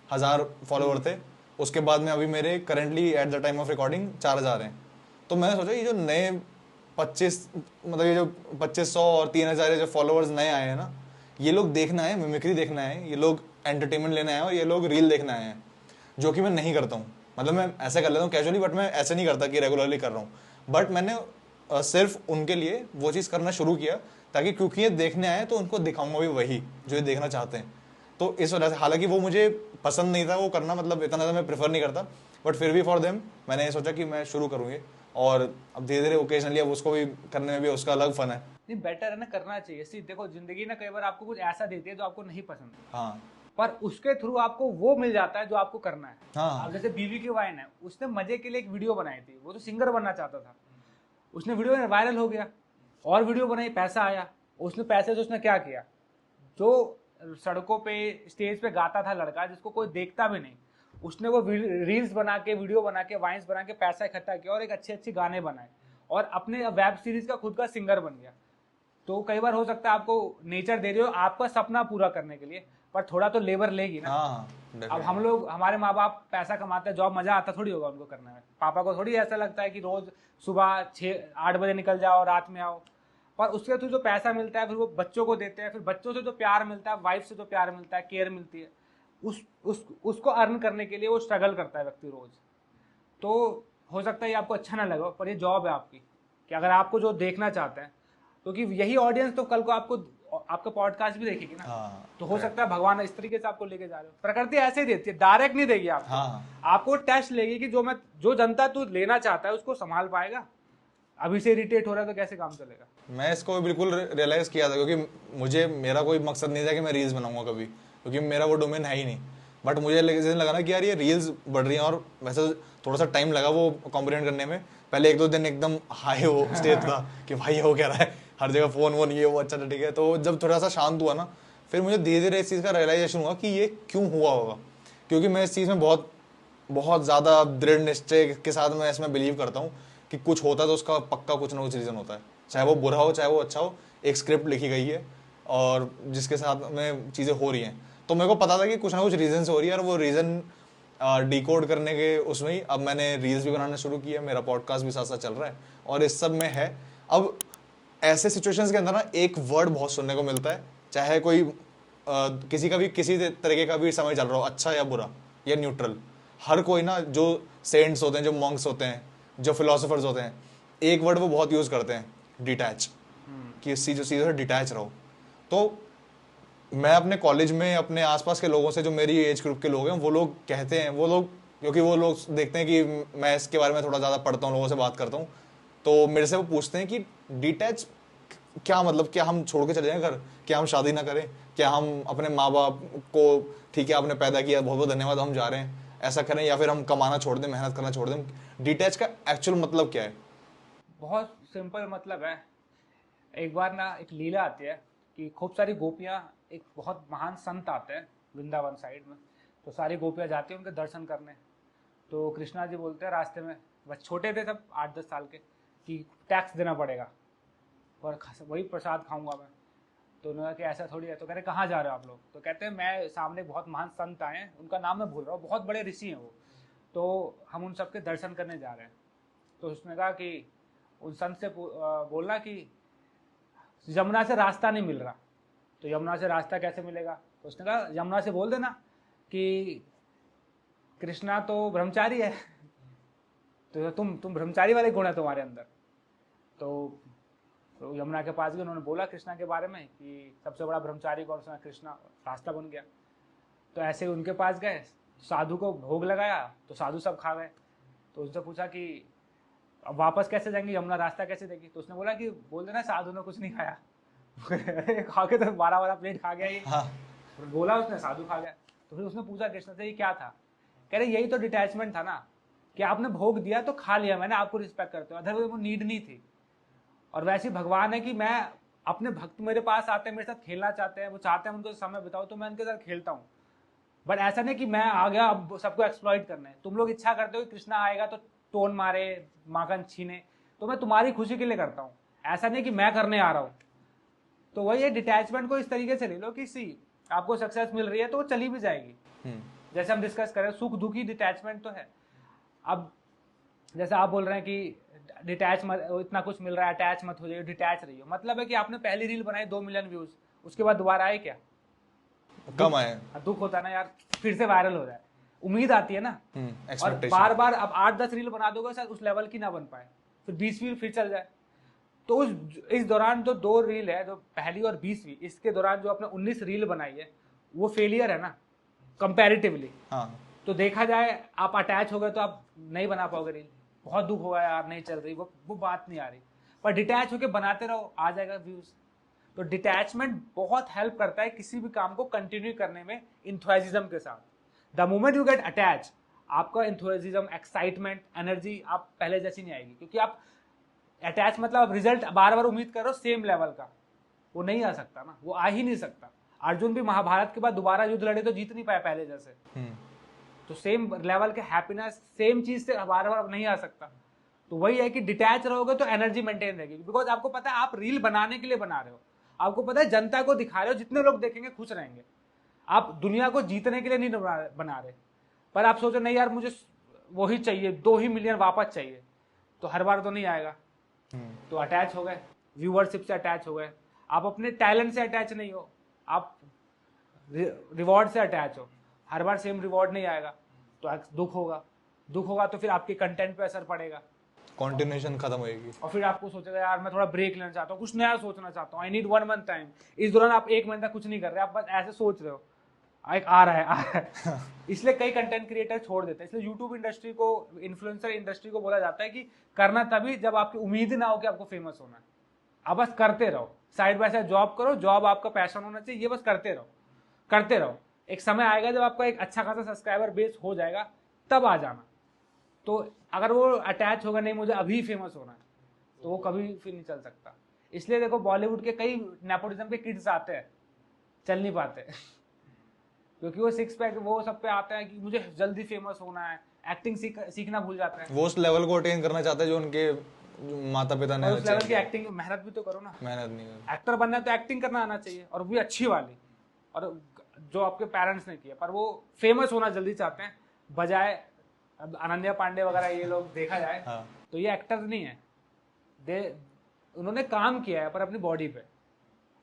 1000 फॉलोवर थे, उसके बाद में अभी मेरे currently at the time of recording 4000 हैं। तो मैंने सोचा ये जो नए 25 मतलब ये जो 2500 और 3000 जो फॉलोअर्स नए आए हैं ना, ये लोग देखना है, मिमिक्री देखना है, ये लोग एंटरटेनमेंट लेना है और ये लोग रील देखना है, जो कि मैं नहीं करता हूँ। मतलब मैं ऐसा कर लेता हूँ कैजुअली, बट मैं ऐसे नहीं करता कि रेगुलरली कर रहा हूँ। बट मैंने सिर्फ उनके लिए वो चीज़ करना शुरू किया, ताकि क्योंकि ये देखने आए तो उनको दिखाऊंगा भी वही जो ये देखना चाहते हैं। तो इस वजह से, हालांकि वो मुझे पसंद नहीं था वो करना, मतलब इतना ज़्यादा मैं प्रेफर नहीं करता, बट फिर भी फॉर देम मैंने ये सोचा कि मैं शुरू करूँगी। और अब धीरे धीरे ओकेजनली अब उसको भी करने में भी उसका अलग फन है। नहीं, बेटर है ना, करना चाहिए। सी देखो, जिंदगी ना कई बार आपको कुछ ऐसा देती है जो आपको नहीं पसंद, हाँ, पर उसके थ्रू आपको वो मिल जाता है जो आपको करना है। हाँ, अब जैसे बीबी की वाइन है, उसने मजे के लिए एक वीडियो बनाई थी, वो तो सिंगर बनना चाहता था, उसने वीडियो वायरल हो गया, और वीडियो बनाई, पैसा आया, उसने पैसे से उसने क्या किया, जो सड़कों पे स्टेज पे गाता था लड़का जिसको कोई देखता भी नहीं, उसने वो रील्स बना के, वीडियो बना के, वाइन्स बना के पैसा इकट्ठा किया और एक अच्छे अच्छे गाने बनाए और अपने वेब सीरीज का खुद का सिंगर बन गया। तो कई बार हो सकता है आपको नेचर दे रही हो आपका सपना पूरा करने के लिए, पर थोड़ा तो लेबर लेगी ना। हाँ, अब हम लोग, हमारे माँ बाप पैसा कमाते हैं, जॉब मजा आता थोड़ी होगा उनको करने में, पापा को थोड़ी ऐसा लगता है कि रोज सुबह 6-8 बजे निकल जाओ रात में आओ, पर उसके थ्रू जो पैसा मिलता है फिर वो बच्चों को देते हैं, फिर बच्चों से जो प्यार मिलता है, वाइफ से जो प्यार मिलता है, केयर मिलती है, उसको अर्न करने के लिए वो स्ट्रगल करता है व्यक्ति रोज। तो हो सकता है ये आपको अच्छा ना लगे, पर ये जॉब है आपकी, कि अगर आपको जो देखना चाहते हैं, क्योंकि यही ऑडियंस तो कल को आपको आपका पॉडकास्ट भी देखेगी ना। हाँ, तो हो सकता है भगवान इस तरीके से आपको लेके जा रहे हो, प्रकृति ऐसे ही देती है, डायरेक्ट नहीं देगी आपको। हाँ, आपको टेस्ट लेगी कि जो जनता तू लेना चाहता है उसको संभाल पाएगा। अभी से इरिटेट हो रहा है तो कैसे काम चलेगा। मैं इसको बिल्कुल रियलाइज किया था, क्योंकि मेरा कोई मकसद नहीं था कि मैं रील्स बनाऊंगा कभी, क्योंकि मेरा वो डोमेन है ही नहीं। बट मुझे लगा ना कि यार ये रील्स बढ़ रही हैं, और वैसे थोड़ा सा टाइम लगा वो कॉम्प्रिहेंड करने में। पहले 1-2 दिन एकदम हाई वो स्टेज था कि भाई ये हो क्या रहा है, हर जगह फोन वोन ये वो, अच्छा ठीक है। तो जब थोड़ा सा शांत हुआ ना, फिर मुझे धीरे धीरे इस चीज़ का रियलाइजेशन हुआ कि ये क्यों हुआ होगा। क्योंकि मैं इस चीज़ में बहुत बहुत ज़्यादा दृढ़ निश्चय के साथ मैं इसमें बिलीव करता हूँ कि कुछ होता है तो उसका पक्का कुछ ना कुछ रीज़न होता है, चाहे वो बुरा हो चाहे वो अच्छा हो। एक स्क्रिप्ट लिखी गई है और जिसके साथ में चीज़ें हो रही हैं, तो मेरे को पता था कि कुछ ना कुछ रीज़न से हो रही है, और वो रीज़न डिकोड करने के उसमें ही अब मैंने रील्स भी बनाना शुरू किया, मेरा पॉडकास्ट भी साथ साथ चल रहा है, और इस सब में है। अब ऐसे सिचुएशंस के अंदर ना एक वर्ड बहुत सुनने को मिलता है, चाहे कोई किसी का भी किसी तरीके का भी समय चल रहा हो, अच्छा या बुरा या न्यूट्रल, हर कोई ना, जो सेंट्स होते हैं, जो मॉन्क्स होते हैं, जो फिलोसोफर्स होते हैं, एक वर्ड वो बहुत यूज़ करते हैं, डिटैच, कि इस चीज़ से डिटैच रहो। तो मैं अपने कॉलेज में अपने आसपास के लोगों से, जो मेरी एज ग्रुप के लोग हैं, वो लोग कहते हैं, वो लोग, क्योंकि वो लोग देखते हैं कि मैं इसके बारे में थोड़ा ज़्यादा पढ़ता हूँ, लोगों से बात करता हूँ, तो मेरे से वो पूछते हैं कि डिटैच क्या मतलब, क्या हम छोड़ के चले जाएं घर, क्या हम शादी ना करें, क्या हम अपने माँ बाप को, ठीक है आपने पैदा किया बहुत बहुत धन्यवाद, हम जा रहे हैं, ऐसा करें, या फिर हम कमाना छोड़ दें, मेहनत करना छोड़ दें। डिटैच का एक्चुअल मतलब क्या है? बहुत सिंपल मतलब है। एक बार ना एक लीला आती है कि खूब सारी गोपियां, एक बहुत महान संत आते हैं वृंदावन साइड में, तो सारी गोपियां जाती हैं उनके दर्शन करने। तो कृष्णा जी बोलते हैं रास्ते में, बस छोटे थे तब 8-10 साल के, कि टैक्स देना पड़ेगा और वही प्रसाद खाऊंगा मैं। तो उन्होंने कहा कि ऐसा थोड़ी है। तो कह रहे कहाँ जा रहे हो आप लोग? तो कहते हैं मैं सामने बहुत महान संत आए हैं, उनका नाम मैं भूल रहा हूँ, बहुत बड़े ऋषि हैं वो, तो हम उन सबके दर्शन करने जा रहे हैं। तो उसने कहा कि उन संत से बोलना कि यमुना से रास्ता नहीं मिल रहा। तो यमुना से रास्ता कैसे मिलेगा? तो उसने कहा यमुना से बोल देना कि कृष्णा तो ब्रह्मचारी है, तो तुम ब्रह्मचारी वाले गुण है तुम्हारे अंदर। तो यमुना के पास गए, उन्होंने बोला कृष्णा के बारे में कि सबसे बड़ा ब्रह्मचारी कौन सा? कृष्णा। रास्ता बन गया। तो ऐसे उनके पास गए, साधु को भोग लगाया, तो साधु सब खा गए। तो उससे पूछा कि अब वापस कैसे जाएंगे, यमुना रास्ता कैसे देगी? तो उसने बोला कि बोल देना साधु ने कुछ नहीं खाया। खा के तो 12 प्लेट खा गया ये। हाँ, बोला उसने साधु खा गया। तो फिर उसने पूछा कृष्ण से ये क्या था? कह रहे यही तो डिटैचमेंट था ना, कि आपने भोग दिया तो खा लिया मैंने, आपको रिस्पेक्ट करते हो, अदरवाइज वो नीड नहीं थी। और वैसे ही भगवान है कि मैं अपने भक्त मेरे पास आते हैं, मेरे साथ खेलना चाहते हैं, वो चाहते हैं उनको समय बिताओ, तो मैं उनके साथ खेलता हूँ। बट ऐसा नहीं कि मैं आ गया अब सबको एक्सप्लॉइट करना है। तुम लोग इच्छा करते हो कि कृष्णा आएगा तो टोन मारे, माखन छीने, तो मैं तुम्हारी खुशी के लिए करता हूँ, ऐसा नहीं कि मैं करने आ रहा हूँ। तो वही है, डिटैचमेंट को इस तरीके से ले लो कि सी आपको सक्सेस मिल रही है तो वो चली भी जाएगी। जैसे हम डिस्कस करें, सुख दुखी डिटैचमेंट तो है। अब जैसे आप बोल रहे हैं कि डिटैच मत, इतना कुछ मिल रहा है अटैच मत हो जाइए, डिटैच रहिए। मतलब है कि आपने पहली रील बनाई 2 मिलियन व्यूज, उसके बाद दोबारा आए क्या? कम आए। दुख होता है ना यार, फिर से वायरल हो जाए, उम्मीद आती है ना। और एक्सपेक्टेशन। बार बार अब 8-10 रील बना दोगे शायद उस लेवल की ना बन पाए, फिर 20वीं फिर चल जाए। तो इस दौरान जो 2 रील है, जो पहली और 20वीं, इसके दौरान जो आपने 19 रील बनाई है वो फेलियर है ना कंपैरेटिवली। हाँ। तो देखा जाए आप अटैच हो गए तो आप नहीं बना पाओगे रील, बहुत दुख होगा यार नहीं चल रही, वो बात नहीं आ रही। पर डिटैच होके बनाते रहो, आ जाएगा व्यूज। तो डिटैचमेंट बहुत हेल्प करता है किसी भी काम को कंटिन्यू करने में इंथुसिज्म के साथ। The moment you get attach, आपका इंथुसिज्म, एक्साइटमेंट, एनर्जी आप पहले जैसी नहीं आएगी, क्योंकि आप अटैच मतलब आप रिजल्ट बार बार उम्मीद करो सेम लेवल का, वो नहीं आ सकता ना, वो आ ही नहीं सकता। अर्जुन भी महाभारत के बाद दोबारा युद्ध लड़े तो जीत नहीं पाए पहले जैसे। तो सेम लेवल के हैप्पीनेस सेम चीज से बार बार नहीं आ सकता। तो वही है कि डिटैच रहोगे तो एनर्जी मेंटेन रहेगी, बिकॉज आपको पता है आप रील बनाने के लिए बना रहे हो, आपको पता है जनता को दिखा रहे हो, जितने लोग देखेंगे खुश रहेंगे। आप दुनिया को जीतने के लिए नहीं बना रहे। पर आप सोचो नहीं यार मुझे वही चाहिए, 2 ही मिलियन वापस चाहिए, तो हर बार तो नहीं आएगा। तो अटैच हो गए, व्यूअरशिप से अटैच हो गए, आप अपने टैलेंट से अटैच नहीं हो, आप रिवॉर्ड से अटैच हो। हर बार सेम रिवॉर्ड नहीं आएगा तो दुख होगा, दुख होगा तो फिर आपके कंटेंट पे असर पड़ेगा, कंटिन्यूएशन खत्म होएगी। और फिर आपको सोचेगा यार मैं थोड़ा ब्रेक लेना चाहता हूँ, कुछ नया सोचना चाहता हूँ, आई नीड 1 मंथ टाइम। इस दौरान आप 1 महीना कुछ नहीं कर रहे, आप बस ऐसे सोच रहे हो, एक आ रहा है इसलिए कई कंटेंट क्रिएटर छोड़ देते हैं। इसलिए यूट्यूब इंडस्ट्री को, इन्फ्लुएंसर इंडस्ट्री को बोला जाता है कि करना तभी जब आपकी उम्मीद ना हो कि आपको फेमस होना है। आप बस करते रहो, साइड बाय साइड जॉब करो, जॉब आपका पैशन होना चाहिए, ये बस करते रहो करते रहो। एक समय आएगा जब आपका एक अच्छा खासा सब्सक्राइबर बेस हो जाएगा, तब आ जाना। तो अगर वो अटैच होगा नहीं मुझे अभी फेमस होना है, तो वो कभी फिर नहीं चल सकता। इसलिए देखो बॉलीवुड के कई नेपोटिज्म के किड्स आते हैं, चल नहीं पाते क्योंकि वो 6 पैक वो सब पे आते हैं कि मुझे जल्दी फेमस होना है, एक्टिंग सीखना भूल जाते हैं। वो उस लेवल को अटेन करना चाहते हैं जो उनके माता पिता ने। उस लेवल की एक्टिंग मेहनत भी तो करो ना, मेहनत नहीं कर। एक्टर बनना है तो एक्टिंग करना आना चाहिए, और भी अच्छी वाली, और जो आपके पेरेंट्स ने किया। पर वो फेमस होना जल्दी चाहते हैं, बजाय अब अनन्या पांडे वगैरह ये लोग देखा जाए तो ये एक्टर नहीं है, उन्होंने काम किया है पर अपनी बॉडी पे,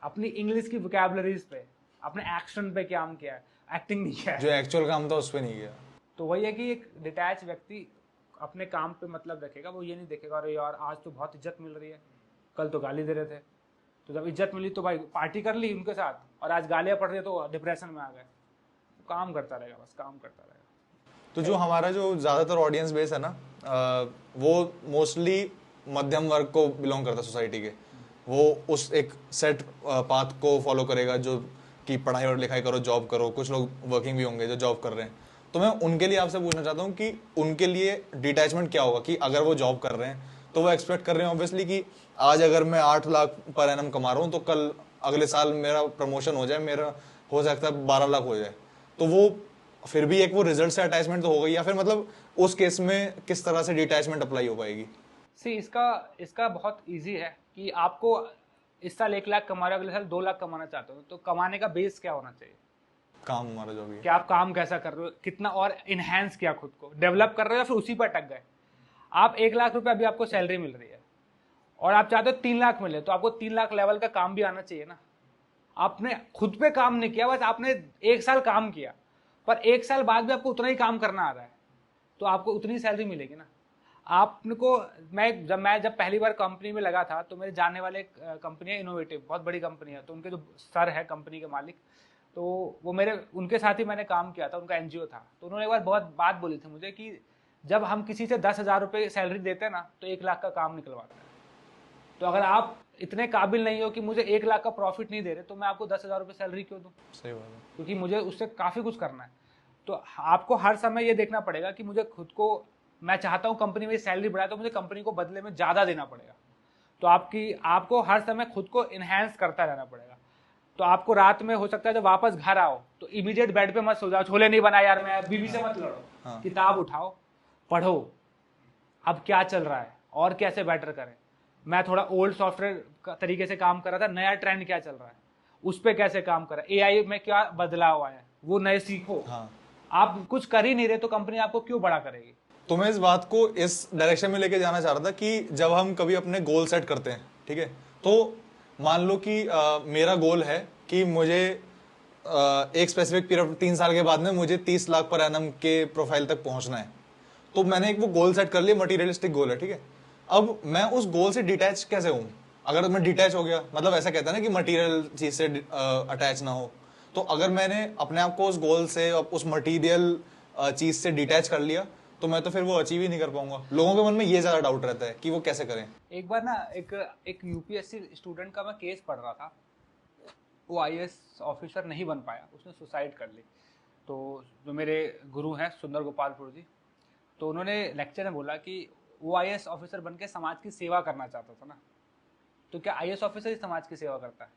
अपनी इंग्लिश की वोकैबुलरीज पे, अपने एक्शन पे काम किया है, एक्टिंग नहीं किया है। जो एक्चुअल काम था उस पे नहीं किया। तो वही है कि एक डिटैच व्यक्ति अपने काम पे मतलब रखेगा, वो ये नहीं देखेगा अरे यार आज तो बहुत इज्जत मिल रही है, कल तो गाली दे रहे थे, तो जब इज्जत मिली तो भाई पार्टी कर ली उनके साथ, और आज गालियां पड़ रही है तो डिप्रेशन में आ गए। काम करता रहेगा, बस काम करता रहेगा। तो जो हमारा जो ज़्यादातर ऑडियंस बेस है ना, वो मोस्टली मध्यम वर्ग को बिलोंग करता है सोसाइटी के। वो उस एक सेट पाथ को फॉलो करेगा जो कि पढ़ाई और लिखाई करो, जॉब करो। कुछ लोग वर्किंग भी होंगे जो जॉब कर रहे हैं। तो मैं उनके लिए आपसे पूछना चाहता हूँ कि उनके लिए डिटैचमेंट क्या होगा, कि अगर वो जॉब कर रहे हैं तो वो एक्सपेक्ट कर रहे हैं ऑब्वियसली कि आज अगर मैं 8 लाख पर एनम कमा रहा हूँ तो कल अगले साल मेरा प्रमोशन हो जाए, मेरा हो सकता है 12 लाख हो जाए। तो वो फिर भी एक वो रिजल्ट से अटैचमेंट तो हो गई, या फिर मतलब उस केस में किस तरह से डिटैचमेंट अप्लाई हो पाएगी? इसका बहुत इजी है कि आपको इस साल 1 लाख कमा रहे हो, अगले साल 2 लाख कमाना चाहते हो, तो कमाने का बेस क्या होना चाहिए? काम हमारा जो भी है, कि आप काम कैसा कर रहे हो, कितना और इनहेंस किया खुद को, डेवलप कर रहे हो, या फिर उसी पर अटक गए। आप 1 लाख रुपए अभी आपको सैलरी मिल रही है और आप चाहते हो 3 लाख मिले, तो आपको 3 लाख लेवल का काम भी आना चाहिए ना। आपने खुद पे काम नहीं किया, बस आपने 1 साल काम किया, पर 1 साल बाद भी आपको उतना ही काम करना आ रहा है, तो आपको उतनी सैलरी मिलेगी ना। आपको मैं जब पहली बार कंपनी में लगा था, तो मेरे जानने वाले कंपनी है इनोवेटिव, बहुत बड़ी कंपनी है। तो उनके जो सर है कंपनी के मालिक, तो वो उनके साथ ही मैंने काम किया था, उनका एनजीओ था। तो उन्होंने एक बार बहुत बात बोली थी मुझे कि जब हम किसी से 10,000 रुपये सैलरी देते हैं ना, तो 1 लाख का काम निकलवाते हैं। तो अगर आप इतने काबिल नहीं हो कि मुझे 1 लाख का प्रॉफिट नहीं दे रहे, तो मैं आपको 10,000 रुपये सैलरी क्यों दूँ? सही बात है। क्योंकि मुझे उससे काफ़ी कुछ करना है। तो आपको हर समय ये देखना पड़ेगा कि मुझे खुद को, मैं चाहता हूँ कंपनी मेरी सैलरी बढ़ाए, तो मुझे कंपनी को बदले में ज़्यादा देना पड़ेगा। तो आपको हर समय खुद को इनहेंस करता रहना पड़ेगा। तो आपको रात में हो सकता है जब वापस घर आओ तो इमीडिएट बेड पे मत सो जाओ, छोले नहीं बनाए यार मैं, बीवी से मत लड़ो। हाँ। किताब उठाओ, पढ़ो, अब क्या चल रहा है और कैसे बेटर करें। मैं थोड़ा ओल्ड सॉफ्टवेयर तरीके से काम कर रहा था, नया ट्रेंड क्या चल रहा है उस पर कैसे काम कर रहा है, एआई में क्या बदलाव आया है वो नए सीखो। हाँ। आप कुछ कर ही नहीं रहे तो कंपनी आपको क्यों बड़ा करेगी। तो मैं इस बात को इस डायरेक्शन में लेके जाना चाह रहा था कि जब हम कभी अपने गोल सेट करते हैं, ठीक है, तो मान लो कि मेरा गोल है कि मुझे एक स्पेसिफिक पीरियड 3 साल के बाद में मुझे 30 लाख पर एनम के प्रोफाइल तक पहुंचना है। तो मैंने एक वो गोल सेट कर लिया, मटीरियलिस्टिक गोल है, ठीक है। अब मैं उस गोल से डिटैच कैसे हूं? अगर मैं डिटैच हो गया, मतलब ऐसा कहता है ना कि मटीरियल चीज से अटैच ना हो, तो अगर मैंने अपने आप को उस गोल से, उस मटीरियल चीज से डिटैच कर लिया, तो मैं तो फिर वो अचीव ही नहीं कर पाऊंगा। लोगों के मन में ये ज्यादा डाउट रहता है कि वो कैसे करें। एक बार ना एक यूपीएससी स्टूडेंट का मैं केस पढ़ रहा था, वो आईएएस ऑफिसर नहीं बन पाया, उसने सुसाइड कर ली। तो जो मेरे गुरु हैं सुंदर गोपालपुर जी, तो उन्होंने लेक्चर में बोला कि वो आईएएस ऑफिसर बन के समाज की सेवा करना चाहता था ना, तो क्या आईएएस ऑफिसर ही समाज की सेवा करता है?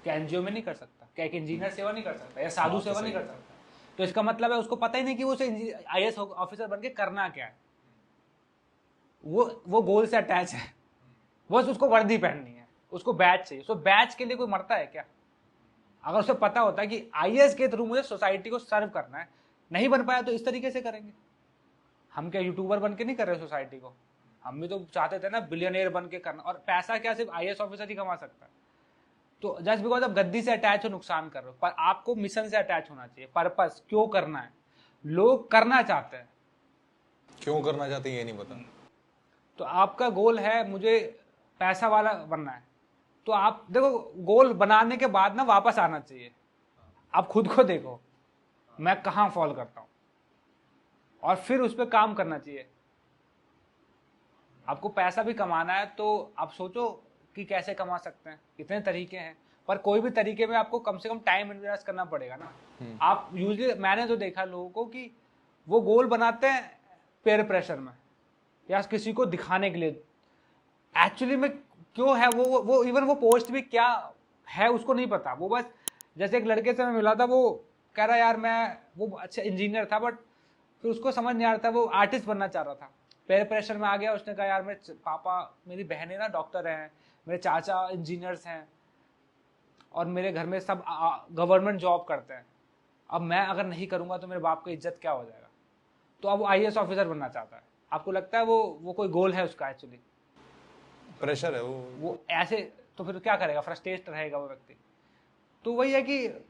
क्या एनजीओ में नहीं कर सकता? क्या एक इंजीनियर सेवा नहीं कर सकता या साधु सेवा नहीं कर सकता? तो इसका मतलब है उसको पता ही नहीं कि वो आईएएस ऑफिसर बन के करना क्या है। वो गोल से अटैच है, बस उसको वर्दी पहननी है, उसको बैच चाहिए। सो बैच के लिए कोई मरता है क्या? अगर उसे पता होता है कि आईएएस के थ्रू मुझे सोसाइटी को सर्व करना है, नहीं बन पाया तो इस तरीके से करेंगे। हम क्या यूट्यूबर बन के नहीं कर रहे सोसाइटी को, हम भी तो चाहते थे ना बिलियनियर बन के करना। और पैसा क्या सिर्फ आईएएस ऑफिसर ही कमा सकता है? तो जस्ट बिकॉज आप गद्दी से अटैच हो नुकसान कर रहे हो, पर आपको मिशन से अटैच होना चाहिए। पर्पस क्यों करना है, लोग करना चाहते हैं, क्यों करना चाहते हैं ये नहीं पता। तो आपका गोल है मुझे पैसा वाला बनना है, तो आप देखो गोल बनाने के बाद ना वापस आना चाहिए। आप खुद को देखो मैं कहाँ फॉल करता हूँ और फिर उस पर काम करना चाहिए। आपको पैसा भी कमाना है तो आप सोचो कि कैसे कमा सकते हैं, कितने तरीके हैं, पर कोई भी तरीके में आपको कम से कम टाइम इन्वेस्ट करना पड़ेगा ना। आप यूजली मैंने जो देखा लोगों को कि वो गोल बनाते हैं पेयर प्रेशर में या किसी को दिखाने के लिए। एक्चुअली में क्यों है वो इवन वो पोस्ट भी क्या है उसको नहीं पता। वो बस जैसे एक लड़के से मैं मिला था, वो कह रहा यार वो अच्छा इंजीनियर था, बट फिर उसको समझ नहीं आ रहा था, वो आर्टिस्ट बनना चाह रहा था। पेयर प्रेशर में आ गया, उसने कहा यार पापा मेरी बहनें ना डॉक्टर हैं, मेरे चाचा इंजीनियर्स हैं और मेरे घर में सब गवर्नमेंट जॉब करते हैं, अब मैं अगर नहीं करूंगा तो मेरे बाप की इज्जत क्या हो जाएगा। तो अब वो आईएएस ऑफिसर बनना चाहता है। आपको लगता है वो कोई गोल है उसका? एक्चुअली प्रेशर है वो ऐसे, तो फिर क्या करेगा? फ्रस्ट्रेट रहेगा वो व्यक्ति। तो वही है कि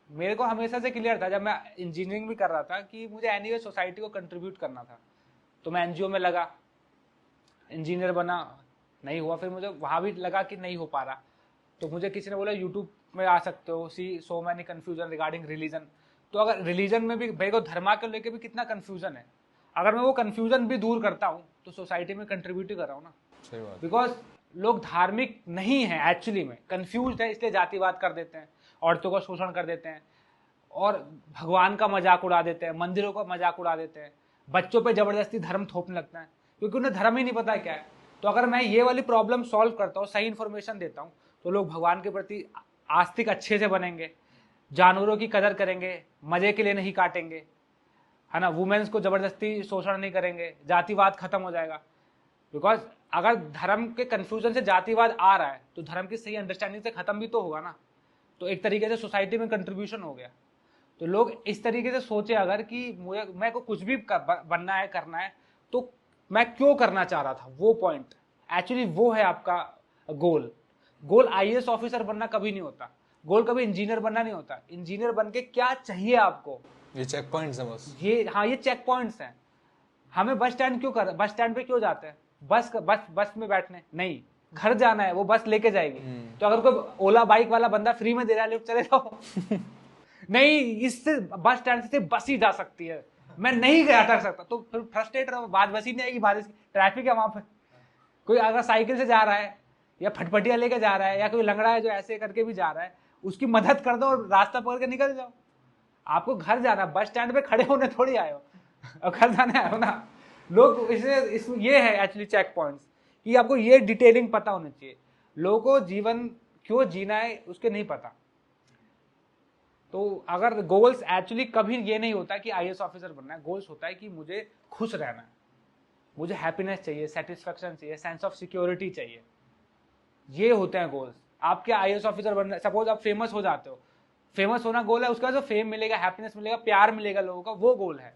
मेरे को हमेशा से क्लियर था जब मैं इंजीनियरिंग भी कर रहा था कि मुझे एनीवे सोसाइटी को कंट्रीब्यूट करना था। तो मैं एनजीओ में लगा, इंजीनियर बना, नहीं हुआ। फिर मुझे वहां भी लगा कि नहीं हो पा रहा, तो मुझे किसी ने बोला यूट्यूब में आ सकते हो, see so many confusion regarding religion. तो अगर रिलीजन में भी मेरे को धर्मा को लेके भी कितना कंफ्यूजन है, अगर मैं वो कंफ्यूजन भी दूर करता हूँ तो सोसाइटी में कंट्रीब्यूट कर रहा हूँ ना। सही बात। बिकॉज लोग धार्मिक नहीं है, एक्चुअली में कंफ्यूज है, इसलिए जातिवाद कर देते हैं, औरतों का शोषण कर देते हैं और भगवान का मजाक उड़ा देते हैं, मंदिरों का मजाक उड़ा देते हैं, बच्चों पे जबरदस्ती धर्म थोपने लगता है क्योंकि उन्हें धर्म ही नहीं पता है क्या है। तो अगर मैं ये वाली प्रॉब्लम सॉल्व करता हूँ, सही इन्फॉर्मेशन देता हूँ, तो लोग भगवान के प्रति आस्तिक अच्छे से बनेंगे, जानवरों की कदर करेंगे, मजे के लिए नहीं काटेंगे, है ना, वुमेन्स को जबरदस्ती शोषण नहीं करेंगे, जातिवाद खत्म हो जाएगा। बिकॉज अगर धर्म के कंफ्यूजन से जातिवाद आ रहा है तो धर्म की सही अंडरस्टैंडिंग से खत्म भी तो होगा ना। तो एक तरीके से सोसाइटी में कंट्रीब्यूशन हो गया। तो लोग इस तरीके से सोचे अगर कि मैं को कुछ भी बनना है, करना है, तो मैं क्यों करना चाह रहा था, वो पॉइंट एक्चुअली वो है आपका गोल। गोल आईएएस ऑफिसर बनना कभी नहीं होता, गोल कभी इंजीनियर बनना नहीं होता। इंजीनियर बन के क्या चाहिए आपको, ये चेक पॉइंट्स हैं बस। ये चेक पॉइंट्स हैं। हमें बस स्टैंड पे क्यों जाते हैं? बस में बैठने नहीं, घर जाना है, वो बस लेके जाएगी। तो अगर कोई ओला बाइक वाला बंदा फ्री में दे रहा है, लिफ्ट चले जाओ नहीं, इससे बस स्टैंड से बस ही जा सकती है, मैं नहीं अटक सकता। तो फिर फ्रस्ट्रेट रहो, बात बस ही नहीं आएगी, बारिश ट्रैफिक है वहां पे। कोई अगर साइकिल से जा रहा है या फटफटिया लेके जा रहा है या कोई लंगड़ा है जो ऐसे करके भी जा रहा है, उसकी मदद कर दो और रास्ता पकड़ के निकल जाओ। आपको घर जाना, बस स्टैंड पे खड़े होने थोड़ी आए हो, और घर जाने आए हो ना। लोग ये है एक्चुअली चेक पॉइंट्स। कि आपको ये डिटेलिंग पता होनी चाहिए। लोगों को जीवन क्यों जीना है उसके नहीं पता। तो अगर गोल्स एक्चुअली कभी ये नहीं होता कि आईएएस ऑफिसर बनना है, गोल्स होता है कि मुझे खुश रहना है, मुझे हैप्पीनेस चाहिए, सेटिस्फेक्शन चाहिए, सेंस ऑफ सिक्योरिटी चाहिए, ये होते हैं गोल्स। आप क्या आईएएस ऑफिसर बनना, सपोज आप फेमस हो जाते हो, फेमस होना गोल है, उसके बाद जो फेम मिलेगा, हैप्पीनेस मिलेगा, प्यार मिलेगा लोगों का, वो गोल है।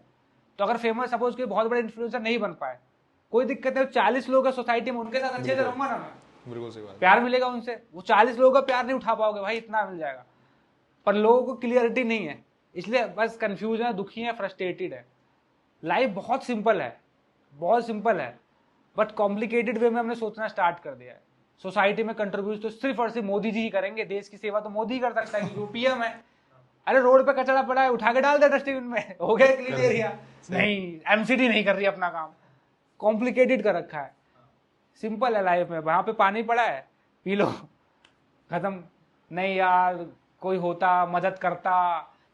तो अगर फेमस सपोज कोई बहुत बड़े इन्फ्लुएंसर नहीं बन पाए, कोई दिक्कत है, 40 लोग सोसाइटी में, उनके साथ अच्छे से रहूंगा ना मैं, बिल्कुल सही बात। प्यार मिलेगा उनसे, वो 40 लोगों का प्यार नहीं उठा पाओगे भाई, इतना मिल जाएगा, पर लोगों को क्लियरिटी नहीं है, इसलिए बस कंफ्यूजन है, दुखी है, फ्रस्ट्रेटेड है। लाइफ बहुत सिंपल है, बहुत सिंपल है, बट कॉम्प्लिकेटेड वे में हमने सोचना स्टार्ट कर दिया है। सोसाइटी में कंट्रीब्यूट तो सिर्फ और सिर्फ मोदी जी ही करेंगे, देश की सेवा तो मोदी ही कर सकता है, जो पीएम है। अरे रोड पे कचरा पड़ा है, उठा के डाल दे डस्टबिन में, हो गया क्लीन एरिया। नहीं, एमसीडी नहीं कर रही अपना काम, कॉम्प्लिकेटेड कर रखा है। सिंपल है लाइफ में, वहां पे पानी पड़ा है, पी लो, खत्म। नहीं यार, कोई होता, मदद करता,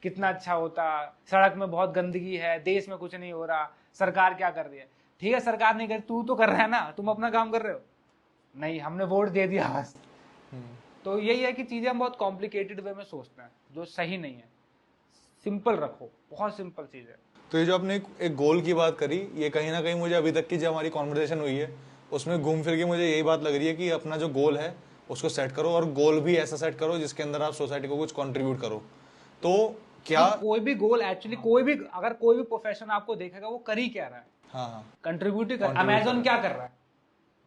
कितना अच्छा होता। सड़क में बहुत गंदगी है, देश में कुछ नहीं हो रहा, सरकार क्या कर रही है? ठीक है, सरकार नहीं कर, तू तो कर रहा है ना, तुम अपना काम कर रहे हो। नहीं, हमने वोट दे दिया बस। तो यही है कि चीजें हम बहुत कॉम्प्लिकेटेड वे में सोचते हैं, जो सही नहीं है। सिंपल रखो, बहुत सिंपल चीज है। तो ये जो आपने एक गोल की बात करी, ये कहीं ना कहीं मुझे अभी तक की जो हमारी कॉन्वर्सेशन हुई है उसमें घूम फिर के मुझे यही बात लग रही है कि अपना जो गोल है उसको सेट करो, और गोल भी ऐसा सेट करो जिसके अंदर आप सोसाइटी को कुछ कंट्रीब्यूट करो। तो क्या कोई भी गोल एक्चुअली, कोई भी अगर कोई भी प्रोफेशन आपको देखेगा, वो कर ही क्या रहा है? हाँ, कंट्रीब्यूट कर। अमेजोन क्या कर रहा है?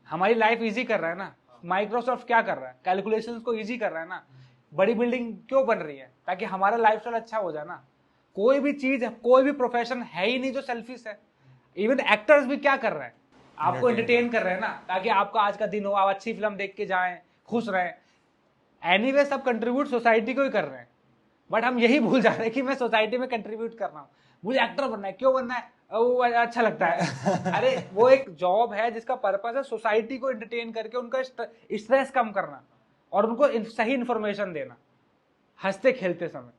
हमारी लाइफ इजी कर रहा है ना। माइक्रोसॉफ्ट क्या कर रहा है? कैलकुलेशंस को इजी कर रहा है ना। बड़ी बिल्डिंग क्यों बन रही है? ताकि हमारा लाइफस्टाइल अच्छा हो जाए ना। कोई भी चीज, कोई भी प्रोफेशन है ही नहीं जो सेल्फिश है। इवन एक्टर्स भी क्या कर रहे हैं? आपको एंटरटेन कर रहे हैं ना, ताकि आपका आज का दिन हो, आप अच्छी फिल्म देख के जाएं, खुश रहें। एनीवे सब कंट्रीब्यूट सोसाइटी को ही कर रहे हैं, बट हम यही भूल जा रहे हैं कि मैं सोसाइटी में कंट्रीब्यूट कर रहा हूँ। मुझे एक्टर बनना है, क्यों बनना है? वो अच्छा लगता है। अरे वो एक जॉब है जिसका पर्पस है सोसाइटी को एंटरटेन करके उनका स्ट्रेस कम करना और उनको सही इंफॉर्मेशन देना हंसते खेलते समय।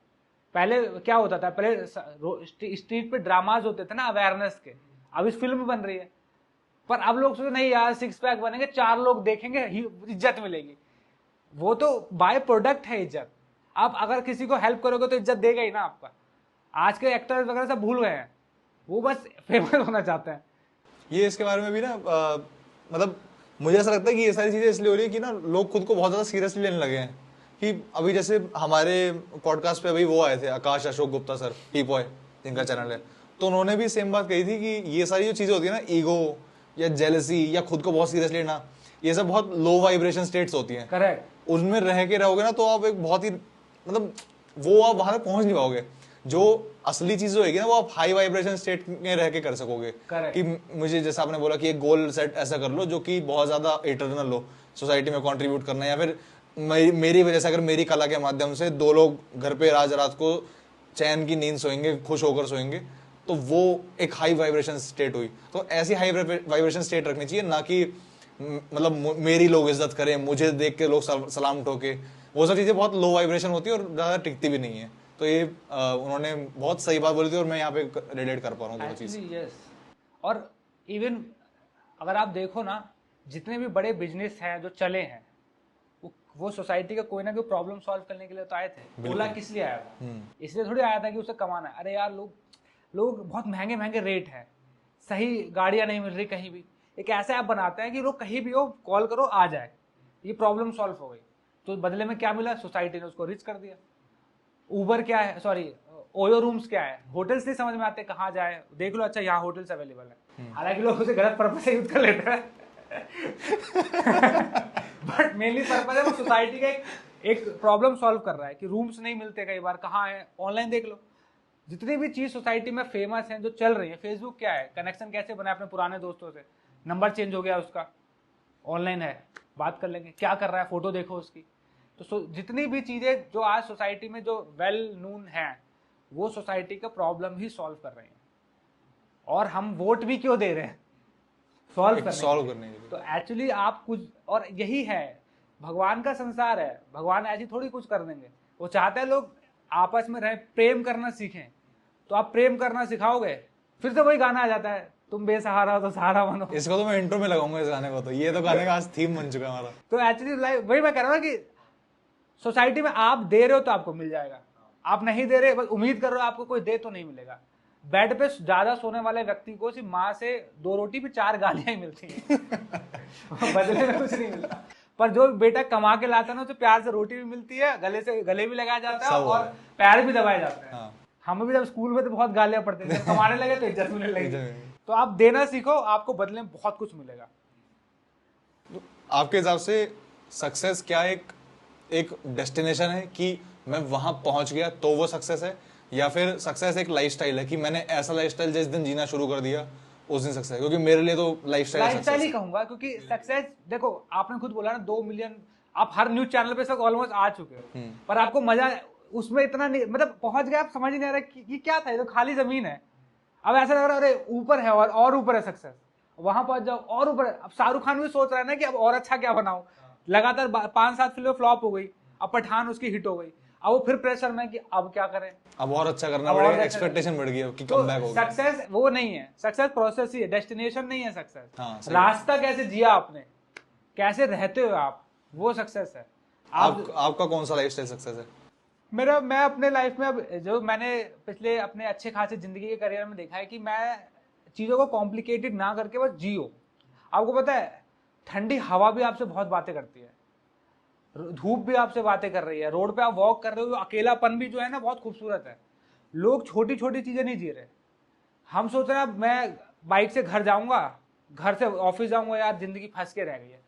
पहले क्या होता था, पहले स्ट्रीट पे ड्रामाज होते थे ना अवेयरनेस के, अब इस फिल्म बन रही है। पर अब लोग सोचते नहीं यार, 6 पैक बनेंगे, 4 लोग देखेंगे, इज्जत मिलेगी। वो तो बाय प्रोडक्ट है इज्जत। आप अगर किसी को हेल्प करोगे तो इज्जत देगा ही ना आपका। आज के एक्टर्स वगैरह सब भूल गए हैं, वो बस फेमस होना चाहते हैं। ये इसके बारे में भी ना मतलब मुझे ऐसा लगता है कि ये सारी चीजें इसलिए हो रही है कि ना लोग खुद को बहुत ज्यादा सीरियसली लेने लगे हैं। कि अभी जैसे हमारे पॉडकास्ट पे अभी वो आए थे Akash Ashok Gupta sir, tea boy जिनका चैनल है, तो उन्होंने भी सेम बात कही थी कि ये सारी जो चीजें होती है ना, ईगो या जेलसी या खुद को बहुत सीरियसली लेना, ये सब बहुत लो वाइब्रेशन स्टेट्स होती हैं। करेक्ट। उनमें रह के रहोगे ना तो आप एक बहुत ही मतलब वो आप वहां तक पहुंच नहीं पाओगे। जो असली चीज होगी ना वो आप हाई वाइब्रेशन स्टेट में रह के कर सकोगे। Correct. कि मुझे जैसा आपने बोला कि एक गोल सेट ऐसा कर लो जो कि बहुत ज्यादा इटर्नल हो, सोसाइटी में कंट्रीब्यूट करना, या फिर मेरी वजह से अगर मेरी कला के माध्यम से 2 लोग घर पे आज रात को चैन की नींद सोएंगे, खुश होकर सोएंगे, तो वो एक हाई वाइब्रेशन स्टेट हुई। तो ऐसी हाई वाइब्रेशन स्टेट रखनी चाहिए, ना कि मतलब मेरी लोग इज्जत करें, मुझे देख के लोग सलाम ठोके। वो सब चीजें बहुत लो वाइब्रेशन होती है और ज्यादा टिकती भी नहीं है। तो ये उन्होंने बहुत सही बात बोली थी और मैं यहाँ पे रिलेट कर पा रहा हूँ दोनों चीज। यस। और इवन अगर आप देखो ना, जितने भी बड़े बिजनेस हैं जो चले हैं, वो सोसाइटी का कोई ना कोई प्रॉब्लम सॉल्व करने के लिए तो आए थे। ओला किस लिए आया था? इसलिए थोड़ी आया था कि उसे कमाना है। अरे यार, लोग बहुत महंगे महंगे रेट है, सही गाड़ियां नहीं मिल रही कहीं भी। एक ऐसा ऐप बनाते हैं कि लोग कहीं भी हो, कॉल करो, आ जाए, ये प्रॉब्लम सॉल्व हो गई। तो बदले में क्या मिला? सोसाइटी ने उसको रिच कर दिया। उबर क्या है, सॉरी ओयो रूम्स क्या है? होटल्स नहीं समझ में आते कहाँ जाए, देख लो, अच्छा यहाँ होटल्स अवेलेबल है। हालांकि लोग उसे गलत पर्पज से यूज कर लेते हैं, बट मेनली पर्पज है वो सोसाइटी का एक प्रॉब्लम सॉल्व कर रहा है कि रूम्स नहीं मिलते कई बार, कहाँ है, ऑनलाइन देख लो। जितनी भी चीज सोसाइटी में फेमस है, जो चल रही है, फेसबुक क्या है, कनेक्शन कैसे बनाए अपने पुराने दोस्तों से, नंबर चेंज हो गया उसका, ऑनलाइन है, बात कर लेंगे, क्या कर रहा है, फोटो देखो उसकी। तो जितनी भी चीजें जो आज सोसाइटी में जो वेल नोन है, वो सोसाइटी का प्रॉब्लम ही सॉल्व कर रहे हैं। और हम वोट भी क्यों दे रहे हैं? सॉल्व करने के लिए। तो एक्चुअली आप कुछ, और यही है, भगवान का संसार है, भगवान ऐसी थोड़ी कुछ कर देंगे। वो चाहते हैं लोग आपस में रहे, प्रेम करना सीखें। तो आप प्रेम करना सिखाओगे, फिर से वही गाना आ जाता है, तुम बेसहारा हो तो सहारा बनो। इसको तो मैं इंट्रो में लगाऊंगा इस गाने को, तो ये तो गाने का आज थीम बन चुका है हमारा। तो एक्चुअली लाइफ वही मैं कह रहा हूँ कि सोसाइटी में आप दे रहे हो तो आपको मिल जाएगा, आप नहीं दे रहे बस उम्मीद कर रहे हो आपको कोई दे तो नहीं मिलेगा। बेड पे ज्यादा सोने वाले व्यक्ति को सिर्फ माँ से 2 रोटी भी 4 गालियां ही मिलती हैं बदले में कुछ नहीं मिलता। पर जो बेटा कमा के लाता है ना उसे प्यार से रोटी भी मिलती है, गले भी लगाया जाता है और पैर भी दबाए जाते हैं। हाँ। हमें भी जब स्कूल में तो बहुत गालियां पड़ती थी, कमाने लगे तो इज्जत मिलने लगी। तो आप देना सीखो, आपको बदले में बहुत कुछ मिलेगा। आपके हिसाब से सक्सेस क्या एक डेस्टिनेशन है कि मैं वहां पहुंच गया तो वो सक्सेस है, या फिर सक्सेस एक लाइफस्टाइल है कि मैंने ऐसा लाइफस्टाइल जिस दिन जीना शुरू कर दिया उस दिन सक्सेस है? क्योंकि मेरे लिए तो लाइफस्टाइल ही कहूंगा, क्योंकि सक्सेस देखो आपने खुद बोला ना 2 मिलियन, आप हर न्यूज चैनल पे सब ऑलमोस्ट आ चुके हो, पर आपको मजा उसमें इतना नहीं, मतलब पहुंच गया आप समझ ही नहीं आ रहा कि क्या था, ये तो खाली जमीन है। अब ऐसा लग रहा है अरे ऊपर है और ऊपर है सक्सेस, वहां पहुंच जाओ और ऊपर। अब शाहरुख खान भी सोच रहा है ना कि अब और अच्छा क्या बनाऊं, लगातार 5-7 फिल्में फ्लॉप हो गई, अब पठान उसकी हिट हो गई, अब वो फिर प्रेशर में कि अब क्या करें, अब और अच्छा करना पड़ेगा, एक्सपेक्टेशन बढ़ गई कि कमबैक होगा। सक्सेस वो नहीं है, सक्सेस प्रोसेस ही है, डेस्टिनेशन नहीं है सक्सेस। हाँ, रास्ता कैसे जिया आपने, कैसे रहते हो आप, वो सक्सेस है। आपका कौन सा लाइफस्टाइल सक्सेस है? मैं अपने लाइफ में अब जो मैंने पिछले अपने अच्छे खासे जिंदगी के करियर में देखा है कि मैं चीजों को कॉम्प्लिकेटेड ना करके बस जियो। आपको पता है ठंडी हवा भी आपसे बहुत बातें करती है, धूप भी आपसे बातें कर रही है, रोड पे आप वॉक कर रहे हो, अकेलापन भी जो है ना बहुत खूबसूरत है। लोग छोटी छोटी चीजें नहीं जी रहे। हम सोच रहे हैं मैं बाइक से घर जाऊंगा, घर से ऑफिस जाऊंगा, यार जिंदगी फंस के रह गई है।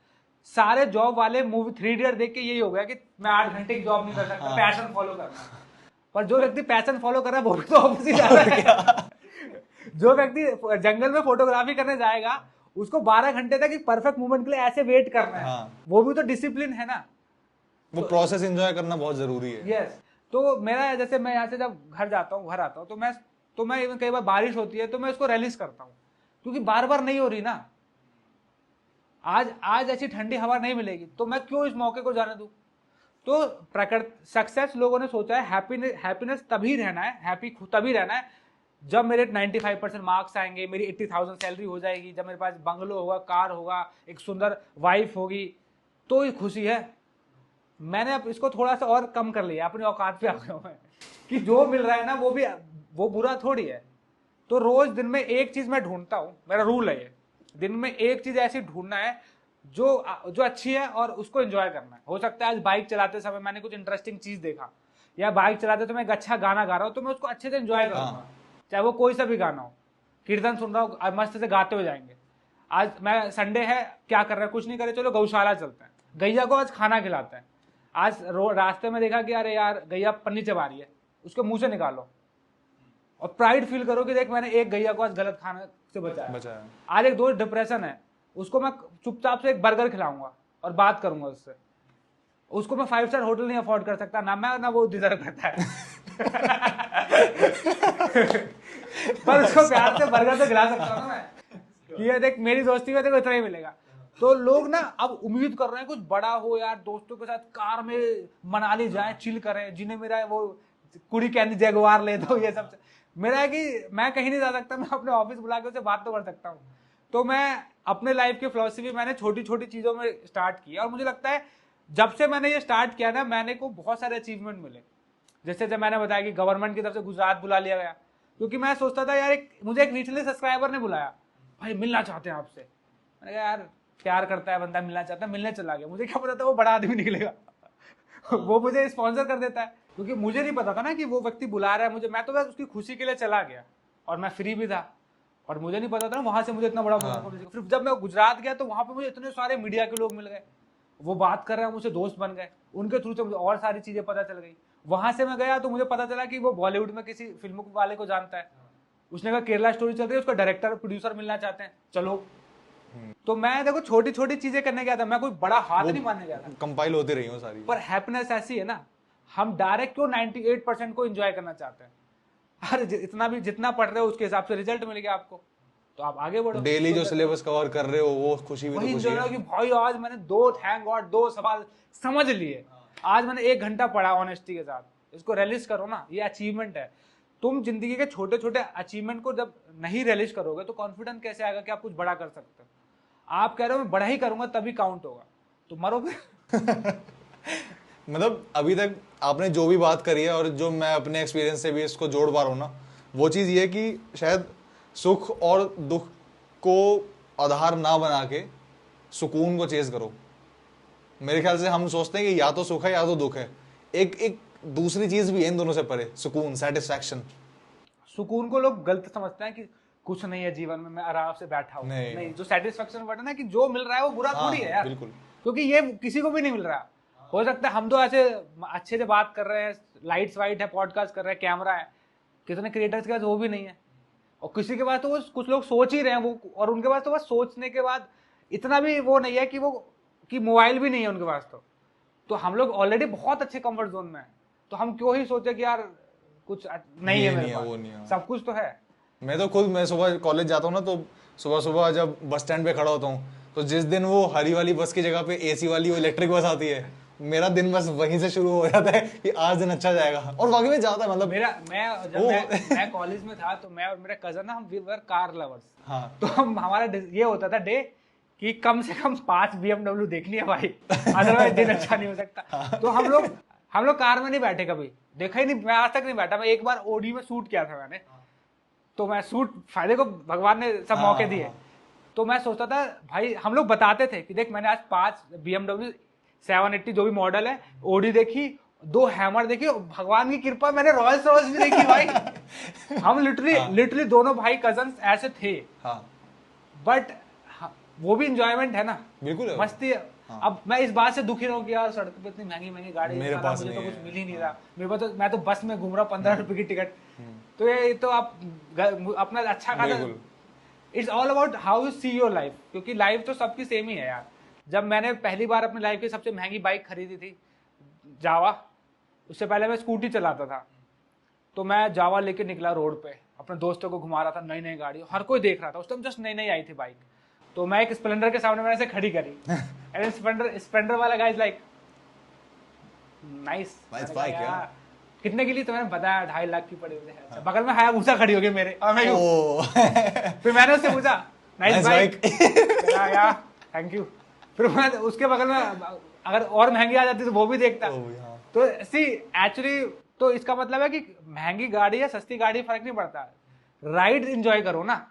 सारे जॉब वाले मूवी 3 इडियट देख के यही हो गया कि मैं 8 घंटे की जॉब नहीं कर सकता, पैशन फॉलो करना। पर जो व्यक्ति पैशन फॉलो कर रहा है वो भी तो ऑफिस ही जा रहा है। जो व्यक्ति जंगल में फोटोग्राफी करने जाएगा उसको 12 घंटे तक एक परफेक्ट मूवमेंट के लिए ऐसे वेट करना है। हाँ। वो भी तो डिसिप्लिन है ना, वो प्रोसेस एंजॉय करना बहुत जरूरी है। यस। तो मेरा जैसे मैं यहाँ से जब घर आता हूँ, घर आता हूँ तो मैं कई बार बारिश होती है तो मैं इसको रिलीज करता हूँ, क्योंकि बार बार नहीं हो रही ना। आज ऐसी ठंडी हवा नहीं मिलेगी तो मैं क्यों इस मौके को जाने दूं। तो प्रकृति सक्सेस लोगों ने सोचा है हैप्पीनेस तभी रहना है, हैप्पी तभी रहना है जब मेरे 95% मार्क्स आएंगे, मेरी 80,000 सैलरी हो जाएगी, जब मेरे पास बंगलो होगा, कार होगा, एक सुंदर वाइफ होगी, तो ये खुशी है। मैंने अब इसको थोड़ा सा और कम कर लिया, अपनी औकात पे आ गया मैं कि जो मिल रहा है ना वो बुरा थोड़ी है। तो रोज दिन में एक चीज मैं ढूंढता हूँ, मेरा रूल है ये, दिन में एक चीज ऐसी ढूंढना है जो अच्छी है और उसको एंजॉय करना है। हो सकता है आज बाइक चलाते समय मैंने कुछ इंटरेस्टिंग चीज देखा, या बाइक चलाते समय एक अच्छा गाना गा रहा हूँ तो मैं उसको अच्छे से एंजॉय करूंगा, चाहे वो कोई सा भी गाना हो। कीर्तन सुन रहा हूँ, मस्त से गाते हुए जाएंगे। आज मैं संडे है, क्या कर रहे हैं, कुछ नहीं करे, चलो गौशाला चलते हैं, गैया को आज खाना खिलाते हैं। आज रास्ते में देखा कि अरे यार गैया पन्नी चबा रही है, उसके मुंह से निकालो और प्राइड फील करो कि देख मैंने एक गैया को आज गलत खाने से बचाया। आज एक दोस्त डिप्रेशन है, उसको मैं चुपचाप से एक बर्गर खिलाऊंगा और बात करूंगा उससे। उसको मैं 5 स्टार होटल नहीं अफोर्ड कर सकता, ना मैं ना वो डिजर्व करता है पर उसको प्यार से बर्गर तो खिला सकता हूँ ना मैं, ये देख मेरी दोस्ती में देखो इतना ही मिलेगा। तो लोग ना अब उम्मीद कर रहे हैं कुछ बड़ा हो यार, दोस्तों के साथ कार में मनाली जाए, चिल करें, जिन्हें मेरा वो कुड़ी कैंडी जगुआर ले दो, ये सब। मेरा है कि मैं कहीं नहीं जा सकता, मैं अपने ऑफिस बुला के उससे बात तो कर सकता हूँ। तो मैं अपने लाइफ की फिलॉसफी मैंने छोटी छोटी चीजों में स्टार्ट की, और मुझे लगता है जब से मैंने ये स्टार्ट किया ना, मैंने को बहुत सारे अचीवमेंट मिले। जैसे जब मैंने बताया कि गवर्नमेंट की तरफ से गुजरात बुला लिया गया, क्योंकि मैं सोचता था यार मुझे एक वीकली सब्सक्राइबर ने बुलाया, भाई मिलना चाहते हैं आपसे। मैंने कहा यार प्यार करता है बंदा, मिलना चाहता है, मिलने चला गया। मुझे क्या पता था वो बड़ा आदमी निकलेगा वो मुझे स्पॉन्सर कर देता है, क्योंकि मुझे नहीं पता था ना कि वो व्यक्ति बुला रहा है मुझे। मैं तो बस उसकी खुशी के लिए चला गया और मैं फ्री भी था, और मुझे नहीं पता था ना वहां से मुझे इतना बड़ा फिर जब मैं गुजरात गया तो वहां पे मुझे इतने सारे मीडिया के लोग मिल गए, वो बात कर रहे हैं, मुझसे दोस्त बन गए, उनके थ्रू से मुझे और सारी चीजें पता चल गई। वहां से मैं गया तो मुझे पता चला कि वो बॉलीवुड में किसी फिल्म वाले को जानता है, उसने कहा केरला स्टोरी चल रही है, उसका डायरेक्टर प्रोड्यूसर मिलना चाहते हैं, चलो। तो मैं देखो छोटी छोटी चीजें करने गया था, मैं कोई बड़ा हाथ नहीं मानने गया था, कंपाइल होती रही हूँ सारी। पर हैप्पीनेस ऐसी है ना, हम डायरेक्ट क्यों 98% को एंजॉय करना चाहते हैं। अरे इतना भी जितना पढ़ रहे हो उसके हिसाब से रिजल्ट मिल गया आपको, तो आप आगे बढ़ो। डेली जो सिलेबस कवर कर रहे हो वो खुशी भी तो खुशी है कि भाई आज मैंने थैंक गॉड 2 सवाल समझ लिए, आज मैंने 1 घंटा पढ़ा ऑनेस्टी के साथ, इसको रिलीज करो ना, ये अचीवमेंट है। तुम जिंदगी के छोटे छोटे अचीवमेंट को जब नहीं रियलाइज करोगे तो कॉन्फिडेंस कैसे आएगा कि आप कुछ बड़ा कर सकते हो? आप कह रहे हो मैं बड़ा ही करूंगा तभी काउंट होगा, तो मरोगे। मतलब अभी तक आपने जो भी बात करी है और जो मैं अपने एक्सपीरियंस से भी इसको जोड़ पा रहा हूँ ना, वो चीज़ ये कि शायद सुख और दुख को आधार ना बना के सुकून को चेज करो। मेरे ख्याल से हम सोचते हैं कि या तो सुख है या तो दुख है, एक एक दूसरी चीज भी है इन दोनों से परे, सुकून, सेटिस्फैक्शन। सुकून को लोग गलत समझते हैं कि कुछ नहीं है जीवन में, मैं आराम से बैठा हूँ। नहीं, जो सेटिस्फैक्शन वर्ड है ना, कि जो मिल रहा है वो बुरा थोड़ी है यार, बिल्कुल। क्योंकि ये किसी को भी नहीं मिल रहा। हो सकता है हम तो ऐसे अच्छे से बात कर रहे हैं, लाइट्स वाइट है, पॉडकास्ट कर रहे हैं, कैमरा है, कितने क्रिएटर्स के पास वो भी नहीं है, और किसी के पास तो वो कुछ लोग सोच ही रहे हैं वो, और उनके पास तो बस सोचने के बाद इतना भी वो नहीं है कि वो कि मोबाइल भी नहीं है उनके पास। तो हम लोग ऑलरेडी बहुत अच्छे कंफर्ट जोन में है, तो हम क्यों ही सोचे कि यार कुछ नहीं है मेरे पास, वो नहीं है, सब कुछ तो है। मैं सुबह कॉलेज जाता हूँ ना, तो सुबह सुबह जब बस स्टैंड पे खड़ा होता हूँ, तो जिस दिन वो हरी वाली बस की जगह पे एसी वाली वो इलेक्ट्रिक बस आती है, मेरा दिन बस वहीं से शुरू हो जाता है कि आज दिन अच्छा जाएगा, और वाकई में जाता है। मतलब मैं कॉलेज में था, तो मैं और मेरा कजन ना, हम वी वर कार लवर्स। हाँ, तो हमारा ये होता था डे कि कम से कम 5 BMW देखनी है भाई, अदरवाइज दिन अच्छा नहीं हो सकता। तो हम लोग कार में नहीं बैठे, कभी देखा ही नहीं, मैं आज तक नहीं बैठा। मैं एक बार ओडी में शूट किया था मैंने, तो मैं शूट फायदे को भगवान ने सब मौके दिए। तो मैं सोचता था भाई, हम लोग बताते थे कि देख मैंने आज 5 BMW 780 जो भी मॉडल है ओडी देखी, 2 हैमर देखी, भगवान की कृपा मैंने रॉयल्स रॉयल्स भी देखी भाई। हम लिटरली दोनों भाई कजन्स ऐसे थे। बट वो भी इंजॉयमेंट है ना, बिल्कुल है, मस्ती है। अब मैं इस बात से दुखी रहूं कि यार सड़क पे इतनी महंगी महंगी गाड़ी मेरे पास मुझे तो नहीं कुछ है। मिल ही नहीं रहा, मेरे पास तो मैं तो बस में घूम रहा हूँ 15 रुपए की टिकट। तो ये तो आप अपना अच्छा खासा, it's all about how you see your life, क्योंकि लाइफ तो सबकी सेम ही है यार। जब मैंने पहली बार अपनी लाइफ की सबसे महंगी बाइक खरीदी थी जावा, उससे पहले मैं स्कूटी चलाता था, तो मैं जावा लेके निकला रोड पे, अपने दोस्तों को घुमा रहा था, नई नई गाड़ी, हर कोई देख रहा था, उस टाइम जस्ट नई नई आई थी बाइक। तो मैं एक स्प्लेंडर के सामने मैंने ऐसे खड़ी करी एंड स्प्लेंडर वाला गाइस लाइक नाइस बाइक है, कितने की ली? तो मैंने बताया 2.5 लाख की पड़ी हुई है। बगल में हायाबुसा खड़ी हो गई मेरे, और मैं फिर मैंने उससे पूछा नाइस बाइक, या थैंक यू। फिर मैं उसके बगल में अगर और महंगी आ जाती तो वो भी देखता। तो सी एक्चुअली तो इसका मतलब है कि महंगी गाड़ी या सस्ती गाड़ी फर्क नहीं पड़ता, राइड एंजॉय करो ना।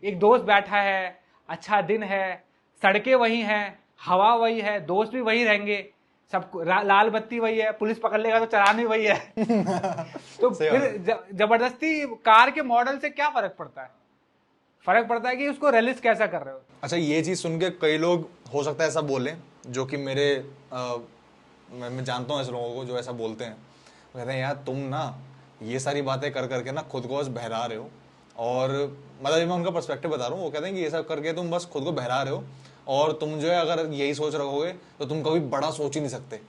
एक दोस्त बैठा है, अच्छा दिन है, सड़कें वही हैं, हवा वही है, दोस्त भी वही रहेंगे, सब लाल बत्ती वही है, पुलिस पकड़ लेगा तो चलान भी वही है। तो फिर जबरदस्ती कार के मॉडल से क्या फर्क पड़ता है? फर्क पड़ता है कि उसको रिलीज कैसा कर रहे हो। अच्छा, ये चीज सुन के कई लोग हो सकता है ऐसा बोले, जो कि मैं जानता हूँ ऐसे लोगों को जो ऐसा बोलते हैं, वो कहते हैं यार तुम ना ये सारी बातें कर करके ना खुद को बस बहरा रहे हो, और मतलब मैं उनका पर्सपेक्टिव बता रहा हूँ। वो कहते हैं कि ये सब करके तुम बस खुद को बहरा रहे हो, और तुम जो है अगर यही सोच रखोगे तो तुम कभी बड़ा सोच ही नहीं सकते।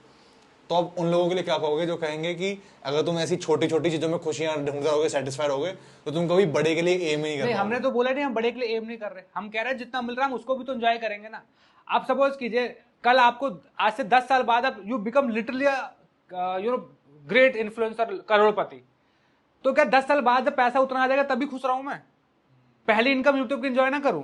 तो अब उन लोगों के लिए क्या कहोगे जो कहेंगे कि अगर तुम ऐसी छोटी छोटी चीजों में खुशियां ढूंढते रहोगे, सेटिस्फाइड होगे, तो तुम कभी बड़े के लिए एम ही नहीं कर। हमने तो बोला नहीं हम बड़े के लिए एम नहीं कर रहे, हम कह रहे हैं जितना मिल रहा है उसको भी तो एंजॉय करेंगे ना। आप सपोज कीजिए कल आपको आज से 10 साल बाद आप you become literally you know great influencer, करोड़पति, तो क्या 10 साल बाद जब पैसा उतना आ जाएगा तभी खुश रहूं मैं? पहली इनकम यूट्यूब की एंजॉय ना करूं,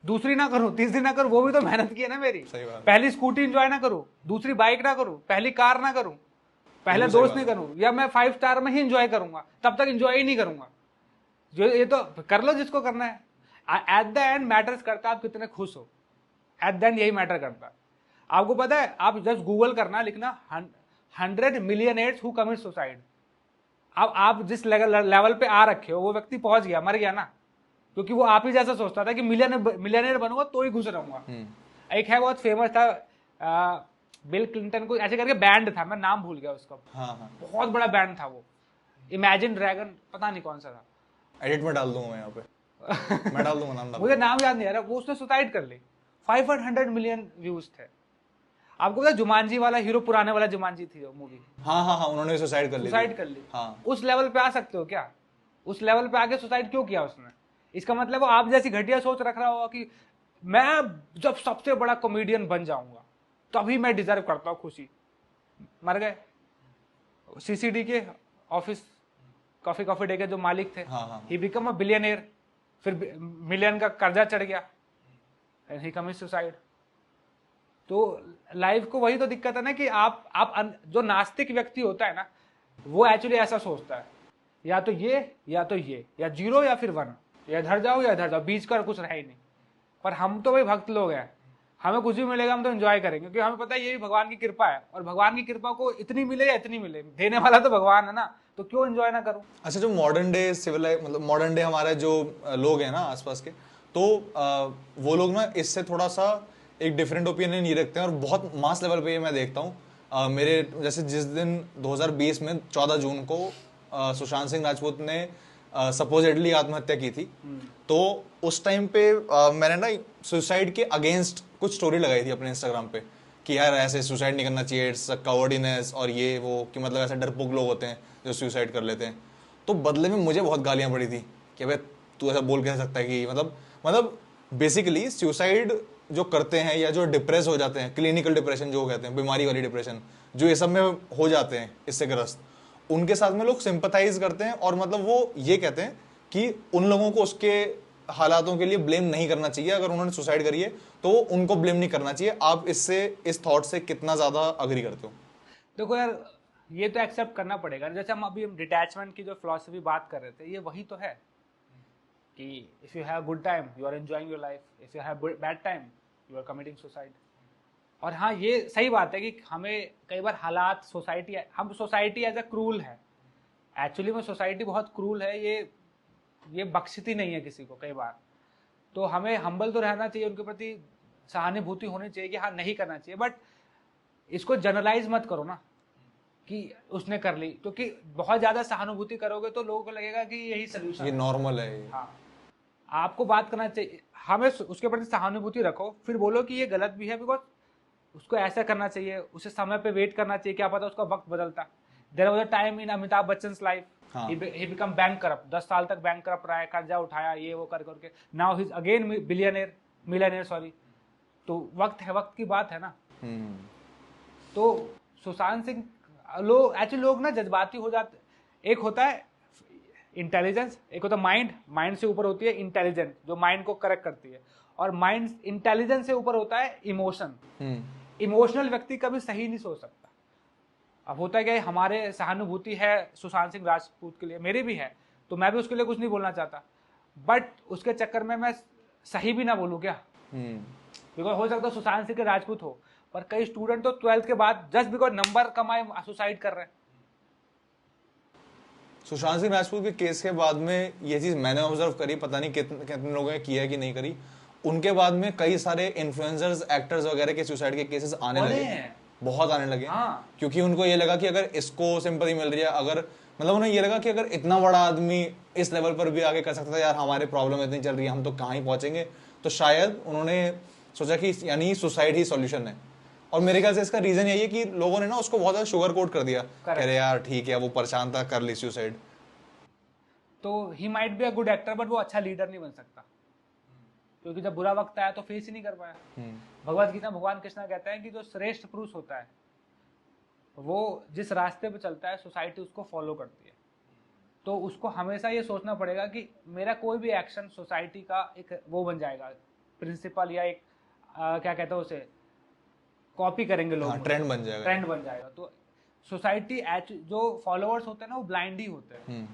दूसरी ना करूं, तीसरी ना करूं, वो भी तो मेहनत की है ना मेरी। पहली स्कूटी एंजॉय ना करूं, दूसरी बाइक ना करूं, पहली कार ना करूं, पहले दोस्त नहीं करूं, या मैं 5 स्टार में ही एंजॉय करूंगा, तब तक एंजॉय ही नहीं करूंगा। जो ये तो कर लो जिसको करना है। एट द एंड मैटर्स करता है आप कितने खुश हो, एट द एंड यही मैटर करता है। आपको पता है, आप जस्ट गूगल करना, लिखना 100 मिलियनेयर्स हु कमिट सुसाइड। अब आप जिस लेवल पे आ रखे हो वो व्यक्ति पहुंच गया, मर गया ना, क्योंकि वो आप ही जैसा सोचता था कि मिलियनेयर बनूंगा तो ही खुश रहूंगा। एक है बहुत फेमस था, बिल क्लिंटन को ऐसे करके बैंड था, मैं नाम भूल गया उसका। बहुत बड़ा बैंड था वो, इमेजिन ड्रैगन, पता नहीं कौन सा था, एडिट में डाल दूंगा मैं यहाँ पे मैं डाल दूंगा नाम, मुझे नाम याद नहीं आ रहा। वो उसने सुसाइड कर ली, 500 मिलियन व्यूज थे। आपको पता जुमानजी वाला हीरो, पुराने वाला जुमानजी थी जो मूवी, हाँ, उन्होंने सुसाइड कर ली। उस लेवल पे आ सकते हो क्या? उस लेवल पे आके सुसाइड क्यों किया उसने? इसका मतलब वो आप जैसी घटिया सोच रख रहा होगा कि मैं जब सबसे बड़ा कॉमेडियन बन जाऊंगा तभी मैं डिजर्व करता हूं खुशी। मर गए। सीसीडी के ऑफिस कॉफी डे के जो मालिक थे, हाँ हाँ ही बिकम अ बिलियनियर, फिर मिलियन का कर्जा चढ़ गया एंड ही कमिट सुसाइड। तो लाइफ को वही तो दिक्कत है ना कि आप जो नास्तिक व्यक्ति होता है ना, वो एक्चुअली ऐसा सोचता है, या तो ये या जीरो या फिर वन, या इधर जाओ या इधर जाओ, बीच का कुछ रहा ही नहीं। पर हम तो भाई भक्त लोग हैं, हमें कुछ भी मिलेगा हम तो एंजॉय करेंगे, क्योंकि हमें पता है ये भी भगवान की कृपा है, और भगवान की कृपा को इतनी मिले या इतनी मिले, देने वाला तो भगवान है ना, तो क्यों एंजॉय ना करूं। अच्छा, जो मॉडर्न डे सिविलाइज मतलब मॉडर्न डे हमारे जो लोग हैं ना आसपास के, तो वो लोग ना इससे थोड़ा सा एक डिफरेंट ओपिनियन नहीं रखते हैं, और बहुत मास लेवल पे ये मैं देखता हूँ। मेरे जैसे जिस दिन 2020 में 14 जून को सुशांत सिंह राजपूत ने सपोजिटली आत्महत्या की थी, तो उस टाइम पे मैंने ना सुसाइड के अगेंस्ट कुछ स्टोरी लगाई थी अपने इंस्टाग्राम पे कि यार ऐसे सुसाइड नहीं करना चाहिए, इट्स कवर्डिनेस और ये वो, कि मतलब ऐसे डरपोक लोग होते हैं जो सुसाइड कर लेते हैं। तो बदले में मुझे बहुत गालियां पड़ी थी कि भाई तू ऐसा बोल कैसे सकता है, कि मतलब बेसिकली सुसाइड जो करते हैं या जो डिप्रेस हो जाते हैं, क्लिनिकल डिप्रेशन जो कहते हैं, बीमारी वाली डिप्रेशन जो ये सब में हो जाते हैं इससे ग्रस्त, उनके साथ में लोग सिंपथाइज करते हैं, और मतलब वो ये कहते हैं कि उन लोगों को उसके हालातों के लिए ब्लेम नहीं करना चाहिए, अगर उन्होंने सुसाइड करी है तो उनको ब्लेम नहीं करना चाहिए। आप इस थॉट से कितना ज्यादा अग्री करते हो? देखो यार, ये तो एक्सेप्ट करना पड़ेगा, जैसे हम डिटैचमेंट की जो फिलॉसफी बात कर रहे थे, ये वही तो है कि if you have good time you are enjoying your life, if you have bad time you are committing suicide. और हाँ, ये सही बात है कि हमें कई बार हालात, सोसाइटी एज अ क्रूल है, एक्चुअली में सोसाइटी बहुत क्रूल है, ये बख्शती नहीं है किसी को कई बार। तो हमें हम्बल तो रहना चाहिए, उनके प्रति सहानुभूति होनी चाहिए कि हाँ नहीं करना चाहिए, बट इसको जनरलाइज मत करो ना कि उसने कर ली, क्योंकि बहुत ज्यादा सहानुभूति करोगे तो लोगों को लगेगा कि यही सोल्यूशन ये है, नॉर्मल है। हाँ, आपको बात करना चाहिए, हमें उसके प्रति सहानुभूति रखो, फिर बोलो कि ये गलत भी है, बिकॉज उसको ऐसा करना चाहिए, उसे समय पे वेट करना चाहिए, क्या पता उसका वक्त बदलता। There was a time in Amitabh Bachchan life, he become bankrupt, 10 साल तक बैंक करप्ट रहा है, कर्जा उठाया, ये वो कर करके, now he is again millionaire sorry. तो वक्त है, वक्त की बात है ना। तो सुशांत सिंह, लोग ना जज्बाती हो जाते, एक होता है इंटेलिजेंस, एक होता है माइंड से ऊपर होती है इंटेलिजेंस जो माइंड को करेक्ट करती है, और माइंड इंटेलिजेंस से ऊपर होता है इमोशन। इमोशनल व्यक्ति कभी सही नहीं सोच सकता। अब होता है कि हमारे सहानुभूति है सुशांत सिंह राजपूत के लिए, मेरी भी है, तो मैं भी उसके लिए कुछ नहीं बोलना चाहता, बट उसके चक्कर में मैं सही भी ना बोलूं क्या, बिकॉज हो सकता है सुशांत सिंह के राजपूत हो, पर कई स्टूडेंट तो 12th के बाद जस्ट बिकॉज नंबर कमाए सुसाइड कर रहे हैं। सुशांत सिंह राजपूत के केस के बाद में ये चीज मैंने ऑब्जर्व करी, पता नहीं कितने लोगों ने किया कि नहीं करी, उनके बाद में कई सारे इन्फ्लुएंसर्स, एक्टर्स वगैरह के सुसाइड के केसेस आने लगे, बहुत आने लगे। हाँ। क्योंकि उनको ये लगा कि अगर इसको सिंपैथी मिल रही है, अगर मतलब उन्हें ये लगा कि अगर इतना बड़ा आदमी इस लेवल पर भी आगे कर सकता है, यार हमारे प्रॉब्लम इतनी चल रही है, हम तो कहाँ ही पहुंचेंगे, तो शायद उन्होंने सोचा कि यानी सुसाइड ही सॉल्यूशन है। और मेरे ख्याल से इसका रीजन यही है कि लोगों ने ना उसको बहुत ज्यादा शुगर कोट कर दिया, कह रहे यार ठीक है वो परेशान था, कर ली सुसाइड। तो he might be a good actor, but वो अच्छा लीडर नहीं बन सकता, क्योंकि जब बुरा वक्त आया तो फेस ही नहीं कर पाया। भगवत गीता भगवान कृष्ण कहते हैं कि जो श्रेष्ठ पुरुष होता है वो जिस रास्ते पे चलता है सोसाइटी उसको फॉलो करती है, तो उसको हमेशा ये सोचना पड़ेगा कि मेरा कोई भी एक्शन सोसाइटी का एक वो बन जाएगा, प्रिंसिपल, या एक क्या कहते हैं उसे, कॉपी करेंगे लोग, ट्रेंड बन जाएगा। तो सोसाइटी जो फॉलोअर्स होते हैं ना वो ब्लाइंड ही होते हैं,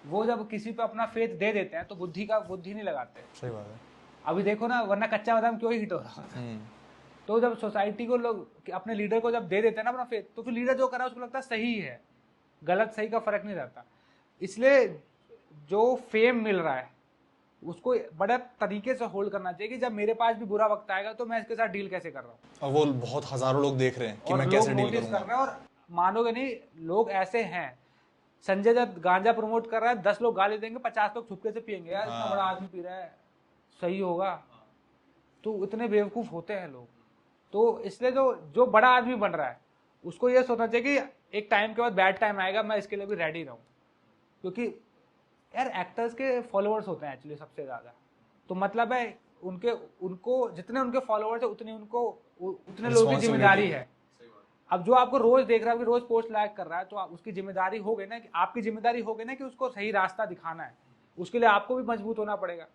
वो जब किसी पे अपना फेथ दे देते हैं तो बुद्धि नहीं लगाते। सही बात है। अभी देखो ना, वरना कच्चा बादाम क्यों हिट हो रहा है। तो जब सोसाइटी को लोग अपने लीडर को जब दे देते हैं ना अपना फेथ, तो फिर लीडर जो कर रहा है उसको लगता है सही है, गलत सही का फर्क नहीं रहता। इसलिए जो फेम मिल रहा है उसको बड़ा तरीके से होल्ड करना चाहिए कि जब मेरे पास भी बुरा वक्त आएगा तो मैं इसके साथ डील कैसे कर रहा हूँ। और वो बहुत हजारों लोग देख रहे हैं कि मैं कैसे डील करूंगा। कर रहे हैं, और मानोगे नहीं, लोग ऐसे हैं, संजय जब गांजा प्रमोट कर रहा है 10 लोग गाली देंगे, 50 लोग छुपके से पियेंगे, यार इतना बड़ा आदमी पी रहा है, सही होगा। तो इतने बेवकूफ होते हैं लोग। तो इसलिए जो बड़ा आदमी बन रहा है उसको ये सोचना चाहिए कि एक टाइम के बाद बैड टाइम आएगा, मैं इसके लिए भी रेडी रहूं। क्योंकि यार एक्टर्स के फॉलोअर्स होते हैं एक्चुअली सबसे ज्यादा, तो मतलब है उनको जितने उनके फॉलोअर्स है उतने लोगों की जिम्मेदारी है। अब जो आपको रोज देख रहा है, रोज पोस्ट लाइक कर रहा है, तो उसकी जिम्मेदारी हो गई ना, कि आपकी जिम्मेदारी हो गई ना कि उसको सही रास्ता दिखाना है। उसके लिए आपको भी मजबूत होना पड़ेगा।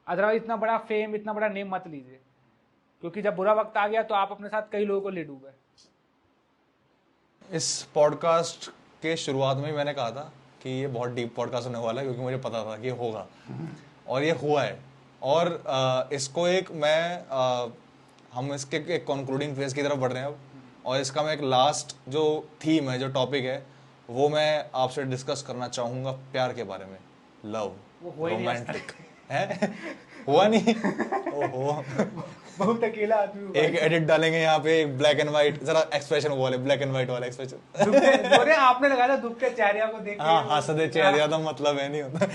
अदरवाइज इतना बड़ा फेम, इतना बड़ा नेम मत लीजिए, क्योंकि जब बुरा वक्त आ गया तो आप अपने साथ कई लोगों को ले डूबे। इस पॉडकास्ट के शुरुआत में ही मैंने कहा था कि ये बहुत डीप पॉडकास्ट होने वाला है, क्योंकि मुझे पता था कि ये होगा, और ये हुआ है। और इसको हम इसके एक कंक्लूडिंग फेज की तरफ बढ़ रहे हैं अब, और इसका मैं एक लास्ट जो थीम है, जो टॉपिक है, वो मैं आपसे डिस्कस करना चाहूँगा प्यार के बारे में। लव, रोमांटिक है। हुआ नहीं? ओहो, बहुत अकेला आदमी। एक एडिट डालेंगे यहाँ पे, ब्लैक एंड व्हाइट, जरा एक्सप्रेशन वो वाले, ब्लैक एंड व्हाइट वाला एक्सप्रेशन। आपने लगाया दुख के चेहरे को देख के। हाँ, हंसदे चेहरे तो मतलब है नहीं होता।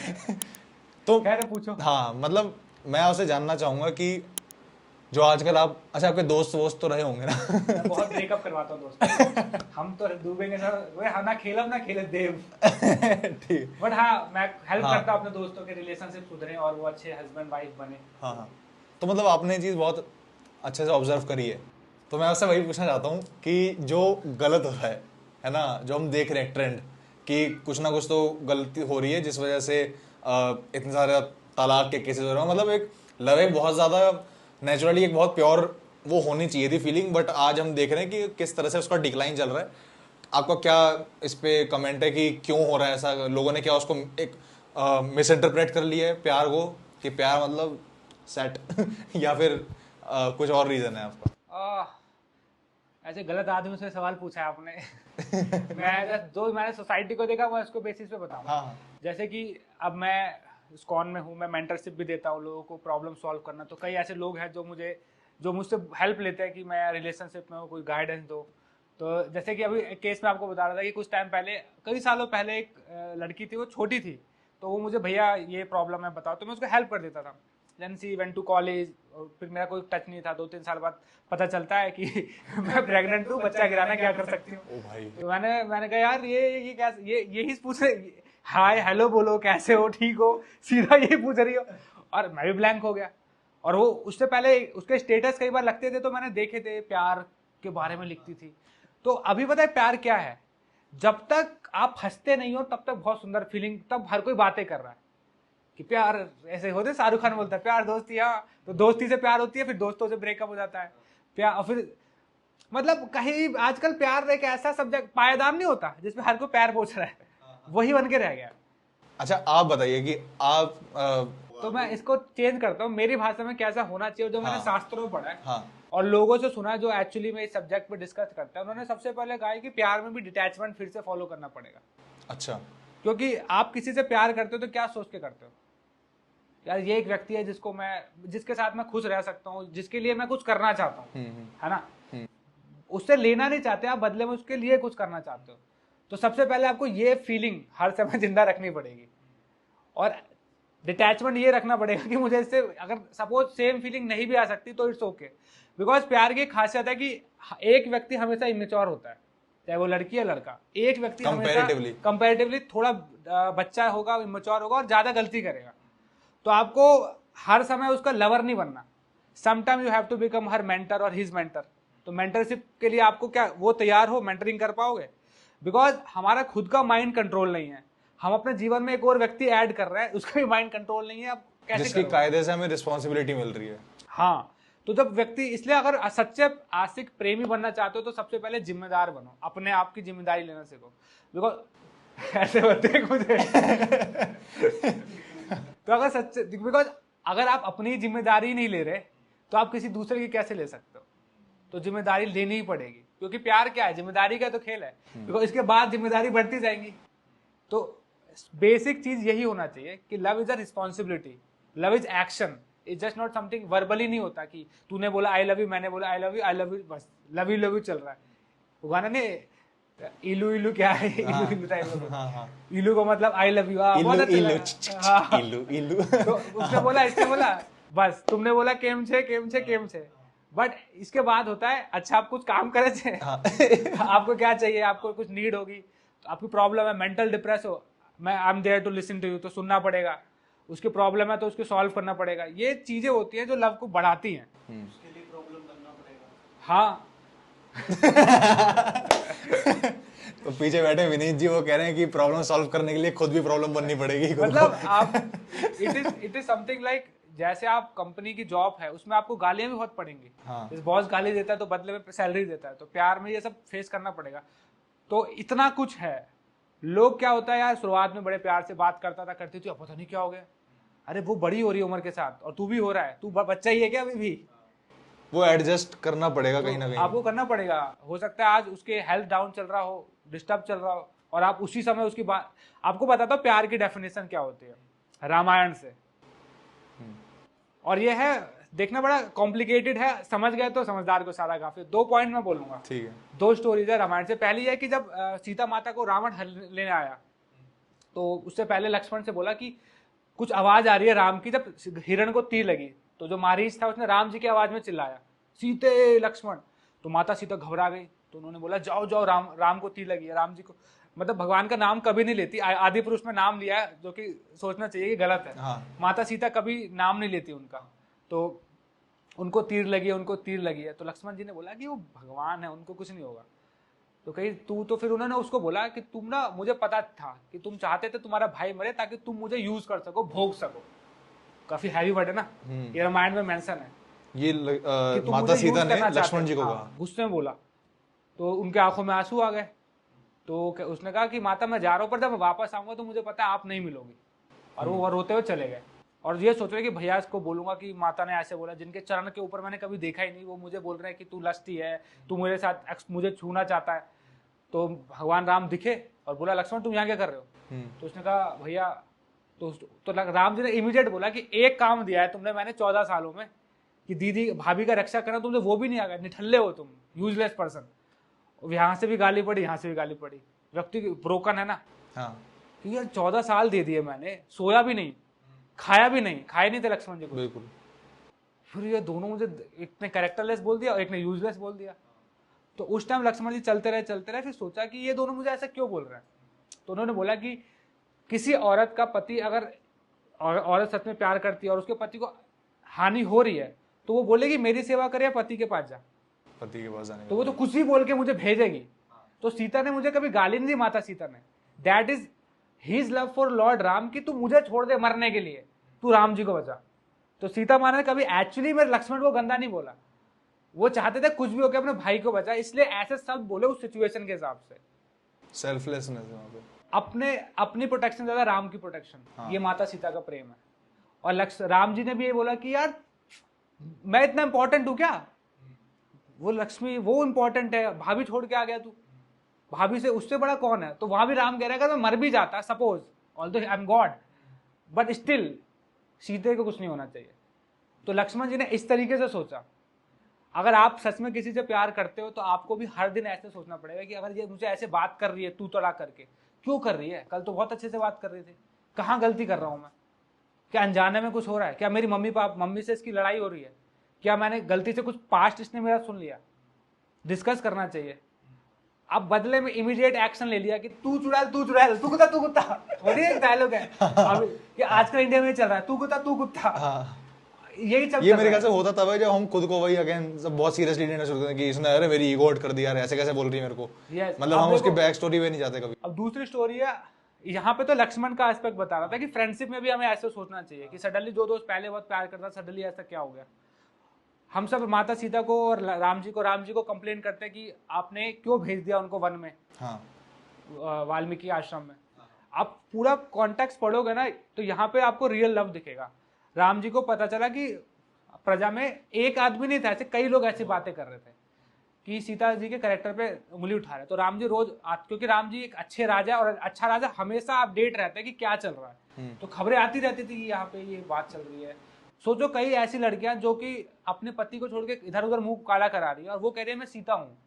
तो खैर पूछो। हाँ, मतलब मैं आपसे जानना चाहूंगा कि जो आजकल आप, अच्छा आपके दोस्त तो रहे होंगे ना? मैं बहुत ब्रेकअप करवाता हूँ दोस्तों। हम तो डूबेंगे ना, वे ना खेलब ना खेले देव। ठीक। बट हाँ, मैं हेल्प हाँ। करता हूँ अपने दोस्तों के रिलेशनशिप सुधरे और वो अच्छे हस्बैंड वाइफ बने। हाँ हाँ, तो मतलब आपने ये चीज़ बहुत अच्छे से ऑब्जर्व करी है। तो मैं आपसे वही पूछना चाहता हूँ कि जो गलत हो रहा है ना, जो हम देख रहे हैं ट्रेंड कि कुछ ना कुछ तो गलती हो रही है, जिस वजह से इतने सारे तलाक के केसेस हो रहे हैं। मतलब एक लव एक बहुत ज़्यादा नेचुरली एक बहुत प्योर वो होनी चाहिए थी फीलिंग, बट आज हम देख रहे हैं कि किस तरह से उसका डिक्लाइन चल रहा है। आपका क्या इस पे कमेंट है कि क्यों हो रहा है ऐसा? लोगों ने क्या उसको एक मिस इंटरप्रेट कर लिया है प्यार को, कि प्यार मतलब सेट या फिर कुछ और रीजन है आपका? ऐसे गलत आदमी से सवाल पूछा है आपने। मैंने सोसाइटी को देखा, मैं उसको बेसिस पे बताऊंगा। हाँ। जैसे कि अब मैं स्कॉन में हूँ, मैं मेंटरशिप भी देता हूँ लोगों को प्रॉब्लम सॉल्व करना। तो कई ऐसे लोग हैं जो मुझसे हेल्प लेते हैं कि मैं रिलेशनशिप में हूँ, कोई गाइडेंस दो। तो जैसे कि अभी एक केस में आपको बता रहा था कि कुछ टाइम पहले, कई सालों पहले, एक लड़की थी, वो छोटी थी, तो वो मुझे, भैया ये प्रॉब्लम है बताओ, तो मैं उसको हेल्प कर देता था। Then she went to college, फिर मेरा कोई टच नहीं था। 2-3 साल बाद पता चलता है कि मैं प्रेग्नेंट हूँ, बच्चा गिराना क्या कर सकती हूँ। ओ भाई। तो मैंने कहा यार ये कैसे, यही पूछ रहे, हाय हेलो बोलो, कैसे हो, ठीक हो, सीधा यही पूछ रही हो। और मैं भी ब्लैंक हो गया। और वो उससे पहले उसके स्टेटस कई बार लगते थे, तो मैंने देखे थे, प्यार के बारे में लिखती थी। तो अभी पता है प्यार क्या है? जब तक आप हंसते नहीं हो तब तक बहुत सुंदर फीलिंग, तब हर कोई बातें कर रहा है कि प्यार ऐसे होते। शाहरुख खान बोलता है प्यार दोस्ती, हाँ, तो दोस्ती से प्यार होती है, फिर दोस्तों से ब्रेकअप हो जाता है। प्यार, और फिर मतलब कहीं आजकल प्यार एक ऐसा सब्जेक्ट, पायदान नहीं होता जिसमें हर कोई पैर पोछ रहा है, वही बन के रह गया। अच्छा आप बताइए कि आप तो मैं इसको चेंज करता हूँ, मेरी भाषा में कैसा होना चाहिए, जो मैंने शास्त्रों में पढ़ा है हाँ। और लोगों से सुना है जो एक्चुअली में इस सब्जेक्ट पे डिस्कस करते हैं। उन्होंने सबसे पहले कहा है कि प्यार में भी डिटैचमेंट फिर से फॉलो करना पड़ेगा। अच्छा। क्योंकि आप किसी से प्यार करते हो तो क्या सोच के करते हो? यार ये एक व्यक्ति है जिसके साथ मैं खुश रह सकता हूँ, जिसके लिए मैं कुछ करना चाहता हूँ, है ना। उससे लेना नहीं चाहते आप, बदले में उसके लिए कुछ करना चाहते हो। तो सबसे पहले आपको ये फीलिंग हर समय जिंदा रखनी पड़ेगी, और डिटैचमेंट ये रखना पड़ेगा कि मुझे इससे, अगर सपोज सेम फीलिंग नहीं भी आ सकती तो इट्स ओके। बिकॉज प्यार की खासियत है कि एक व्यक्ति हमेशा इमेच्योर होता है, चाहे वो लड़की या लड़का। एक व्यक्ति हमेशा कंपैरेटिवली थोड़ा बच्चा होगा, इमेच्योर होगा और ज्यादा गलती करेगा। तो आपको हर समय उसका लवर नहीं बनना। Sometime you have to become her mentor और हिज मेंटर। तो मेंटरशिप के लिए आपको क्या वो तैयार हो, मेंटरिंग कर पाओगे? बिकॉज हमारा खुद का माइंड कंट्रोल नहीं है, हम अपने जीवन में एक और व्यक्ति ऐड कर रहे हैं, उसका भी माइंड कंट्रोल नहीं है। आप कैसे जिसकी कायदे से हमें रिस्पॉन्सिबिलिटी मिल रही है। हाँ, तो जब व्यक्ति, इसलिए अगर सच्चे आशिक प्रेमी बनना चाहते हो तो सबसे पहले जिम्मेदार बनो, अपने आप की जिम्मेदारी लेना सीखो। बिकॉज ऐसे होते हैं मुझे। तो अगर सच्चे, बिकॉज अगर आप अपनी जिम्मेदारी नहीं ले रहे तो आप किसी दूसरे की कैसे ले सकते हो? तो जिम्मेदारी लेनी ही पड़ेगी, क्योंकि प्यार क्या है, जिम्मेदारी का तो खेल है। बिकॉज इसके बाद जिम्मेदारी बढ़ती जाएंगी। तो बेसिक चीज यही होना चाहिए कि love is a responsibility, love is action, is just not something verbally. नहीं होता कि तूने बोला आई लव यू, मैंने बोला आई लव यू, बस लव यू चल रहा है। वो गाना नहीं, इलू इलू क्या है, इलू इलू टाइप, इलू को मतलब आई लव यू, इलू। तो उसने बोला, इसने बोला, बस तुमने बोला केम छे। बट इसके बाद होता है, अच्छा आप कुछ काम करे थे, आपको क्या चाहिए, आपको कुछ नीड होगी, तो आपकी प्रॉब्लम है, मेंटल डिप्रेस हो, मैं I am there to listen to you, तो सुनना पड़ेगा। उसकी प्रॉब्लम है तो उसको सॉल्व करना पड़ेगा। ये चीजें होती हैं जो लव को बढ़ाती हैं। उसके लिए प्रॉब्लम बनना पड़ेगा। हाँ। तो पीछे बैठे विनीत जी वो कह रहे हैं कि प्रॉब्लम सॉल्व करने के लिए खुद भी प्रॉब्लम बननी पड़ेगी खुद को। मतलब आप इट इज समथिंग लाइक जैसे आप कंपनी की जॉब है उसमें आपको गालियां भी बहुत पड़ेंगी। हाँ। इस बॉस गाली देता है तो बदले में सैलरी देता है, तो प्यार में ये सब फेस करना पड़ेगा। तो इतना कुछ है। लोग क्या होता है यार, शुरुआत में बड़े प्यार से बात करता था, करती थी, अब पता नहीं क्या हो गया। अरे वो बड़ी हो रही है उम्र के साथ और तू भी हो रहा है, तू बच्चा ही है क्या अभी भी? वो एडजस्ट करना पड़ेगा कहीं ना कहीं। आपको करना पड़ेगा। हो सकता है आज उसके हेल्थ डाउन चल रहा हो, डिस्टर्ब चल रहा हो, और आप उसी समय उसकी बात, आपको बताता हूँ प्यार की डेफिनेशन क्या होती है रामायण से। और ये है, देखना बड़ा कॉम्प्लिकेटेड है, समझ गए तो समझदार को सारा काफी। 2 पॉइंट मैं बोलूंगा। ठीक है। 2 स्टोरीज है रामायण से। पहली है कि जब सीता माता को रावण लेने आया तो उससे पहले लक्ष्मण से बोला कि कुछ आवाज आ रही है राम की। जब हिरण को तीर लगी तो जो मारीच था उसने राम जी की आवाज में चिल्लाया, सीते लक्ष्मण। तो माता सीता घबरा गई, तो उन्होंने बोला जाओ जाओ, राम को तीर लगी है। राम जी को, मतलब भगवान का नाम कभी नहीं लेती, आदि पुरुष में नाम लिया है, जो कि सोचना चाहिए कि गलत है। हाँ। माता सीता कभी नाम नहीं लेती उनका। तो उनको तीर लगी है, उनको तीर लगी है। तो लक्ष्मण जी ने बोला कि वो भगवान है, उनको कुछ नहीं होगा। तो कही तू, तो फिर उन्होंने उसको बोला कि तुम ना, मुझे पता था कि तुम चाहते थे तुम्हारा भाई मरे ताकि तुम मुझे यूज कर सको, भोग सको। काफी हैवी वर्ड है ना, ये रामायण में मेंशन है ये कि तुम माता मुझे सीता यूज ने करना लक्ष्मण जी चाहते को हो। कहा। हाँ, गुस्से में बोला। तो उनके आंखों में आंसू आ गए। तो उसने कहा कि माता मैं जा रहा हूँ, पर जब मैं वापस आऊंगा तो मुझे पता है आप नहीं मिलोगी। और वो रोते हुए चले गए। और ये सोच रहे कि भैया इसको बोलूंगा कि माता ने ऐसे बोला, जिनके चरण के ऊपर मैंने कभी देखा ही नहीं, वो मुझे बोल रहे हैं कि तू लस्टी है, तू मेरे साथ मुझे छूना चाहता है। तो भगवान राम दिखे और बोला लक्ष्मण तुम यहाँ क्या कर रहे हो? तो उसने कहा भैया, तो राम जी ने इमीडिएट बोला कि एक काम दिया है तुमने मैंने 14 सालों में कि दीदी भाभी का रक्षा करना, तुमने वो भी नहीं आ गया, निठल्ले हो तुम, यूजलेस पर्सन। यहाँ से भी गाली पड़ी, यहाँ से भी गाली पड़ी। व्यक्ति ब्रोकन है ना। हाँ। कि यार 14 साल दे दिए मैंने, सोया भी नहीं, खाया भी नहीं, खाए नहीं थे लक्ष्मण जी को। बिल्कुल। फिर ये दोनों मुझे, एक ने कैरेक्टरलेस बोल दिया और एक ने यूजलेस बोल दिया। तो उस टाइम लक्ष्मण जी चलते रहे। फिर सोचा कि ये दोनों मुझे ऐसा क्यों बोल रहे हैं। तो उन्होंने बोला कि किसी औरत का पति, अगर औरत सच में प्यार करती है और उसके पति को हानि हो रही है, तो वो बोलेगी मेरी सेवा करे या पति के पास जा, पति के पास जाने तो वो तो कुछ भी बोल के मुझे भेजेगी। तो सीता ने मुझे कभी गाली नहीं दी, माता सीता ने। That is his love for Lord Ram, कि तू मुझे छोड़ दे मरने के लिए, तू राम जी को बचा। तो सीता माँ ने कभी एक्चुअली मेरे लक्ष्मण को गंदा नहीं बोला। वो चाहते थे कुछ भी होकर अपने भाई को बचा, इसलिए ऐसे शब्द बोले उस सिचुएशन के हिसाब से। सेल्फलेसनेस है वहाँ पे। अपनी प्रोटेक्शन ज्यादा राम की प्रोटेक्शन। हाँ। ये माता सीता का प्रेम है। और राम जी ने भी ये बोला कि यार मैं इतना इंपॉर्टेंट हूं क्या? वो लक्ष्मी वो इंपॉर्टेंट है, भाभी छोड़ के आ गया तू, भाभी से उससे बड़ा कौन है? तो वहां भी राम कह रहा है अगर मैं मर भी जाता, suppose although I am God, but still सीते को कुछ नहीं होना चाहिए। तो लक्ष्मण जी ने इस तरीके से सोचा। अगर आप सच में किसी से प्यार करते हो तो आपको भी हर दिन ऐसे सोचना पड़ेगा कि अगर ये मुझे ऐसे बात कर रही है तू तड़ा करके, क्यों कर रही है? कल तो बहुत अच्छे से बात कर रही थी, कहाँ गलती कर रहा हूं मैं? क्या अनजाने में कुछ हो रहा है? क्या मेरी मम्मी से इसकी लड़ाई हो रही है? क्या मैंने गलती से कुछ पास्ट इसने मेरा सुन लिया? डिस्कस करना चाहिए। अब बदले में इमीडिएट एक्शन ले लिया कि तू चुड़ैल, तू चुड़ैल, तू कुत्ता होती है, एक डायलॉग है अब कि आजकल इंडिया में चल रहा है, तू कुत्ता। हाँ। यही सब ये मेरे ख्याल से होता तब है जब हम खुद को वही अगेन बहुत सीरियसली लेना शुरू करते हैं कि इसने अरे मेरी ईगो हर्ट कर दिया यार, ऐसे कैसे बोल रही है मेरे को। Yes, मतलब हम उसकी बैक स्टोरी पे नहीं जाते कभी। अब दूसरी स्टोरी है, यहाँ पे तो लक्ष्मण का एस्पेक्ट बता रहा था कि फ्रेंडशिप में भी हमें ऐसे सोचना चाहिए कि सडनली जो दोस्त पहले बहुत प्यार करता, सडनली ऐसा क्या हो गया। हम सब माता सीता को और राम जी को कंप्लेन करते हैं कि आपने क्यों भेज दिया उनको वन में, हाँ। वाल्मीकि आश्रम में। आप पूरा कॉन्टेक्स्ट पढ़ोगे ना तो यहाँ पे आपको रियल लव दिखेगा। राम जी को पता चला कि प्रजा में एक आदमी नहीं था, ऐसे कई लोग ऐसी बातें कर रहे थे कि सीता जी के कैरेक्टर पे उंगली उठा रहे। तो राम जी रोज, क्योंकि राम जी एक अच्छे राजा है और अच्छा राजा हमेशा अपडेट रहता है कि क्या चल रहा है, तो खबरें आती रहती थी कि यहाँ पे ये बात चल रही है। सोचो कई ऐसी लड़कियां जो कि अपने पति को छोड़ के इधर उधर मुंह काला करा रही है और वो कह रही है मैं सीता हूँ।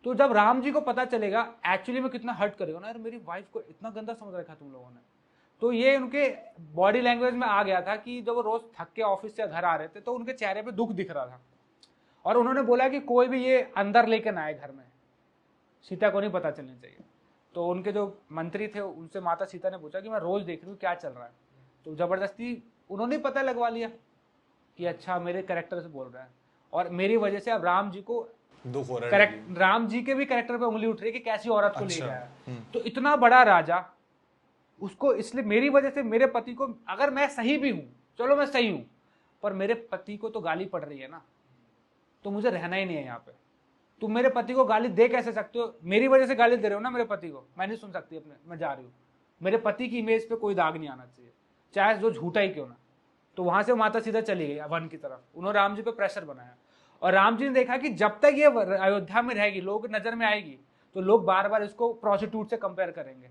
तो जब राम जी को पता चलेगा एक्चुअली में कितना हर्ट करेगा ना, यार मेरी वाइफ को इतना गंदा समझ रखा तुम लोगों ने। तो ये उनके बॉडी लैंग्वेज में आ गया था कि जब वो रोज थक के ऑफिस से घर आ रहे थे तो उनके चेहरे पे दुख दिख रहा था। और उन्होंने बोला कि कोई भी ये अंदर लेके ना आए घर में, सीता को नहीं पता चलनी चाहिए। तो उनके जो मंत्री थे उनसे माता सीता ने पूछा कि मैं रोज देख रही हूँ क्या चल रहा है। तो जबरदस्ती उन्होंने पता लगवा लिया कि अच्छा मेरे कैरेक्टर से बोल रहा है और मेरी वजह से अब राम जी को दुख हो रहा है। करेक्ट, राम जी के भी कैरेक्टर पे उंगली उठ रही है कि कैसी औरत को ले अच्छा। गया। तो इतना बड़ा राजा, उसको इसलिए मेरी वजह से मेरे पति को, अगर मैं सही भी हूं, चलो मैं सही हूं, पर मेरे पति को तो गाली पड़ रही है ना, तो मुझे रहना ही नहीं है यहाँ पे। तुम मेरे पति को गाली दे कैसे सकते हो? मेरी वजह से गाली दे रहे हो ना मेरे पति को, मैं नहीं सुन सकती अपने, मैं जा रही हूँ। मेरे पति की इमेज पे कोई दाग नहीं आना चाहिए, चाहे जो झूठा ही क्यों ना। तो वहां से माता सीधा चली गई वन की तरफ, उन्होंने राम जी पे प्रेशर बनाया। और राम जी ने देखा कि जब तक ये अयोध्या में रहेगी, लोग नजर में आएगी, तो लोग बार बार इसको प्रोस्टिट्यूट से कंपेयर करेंगे।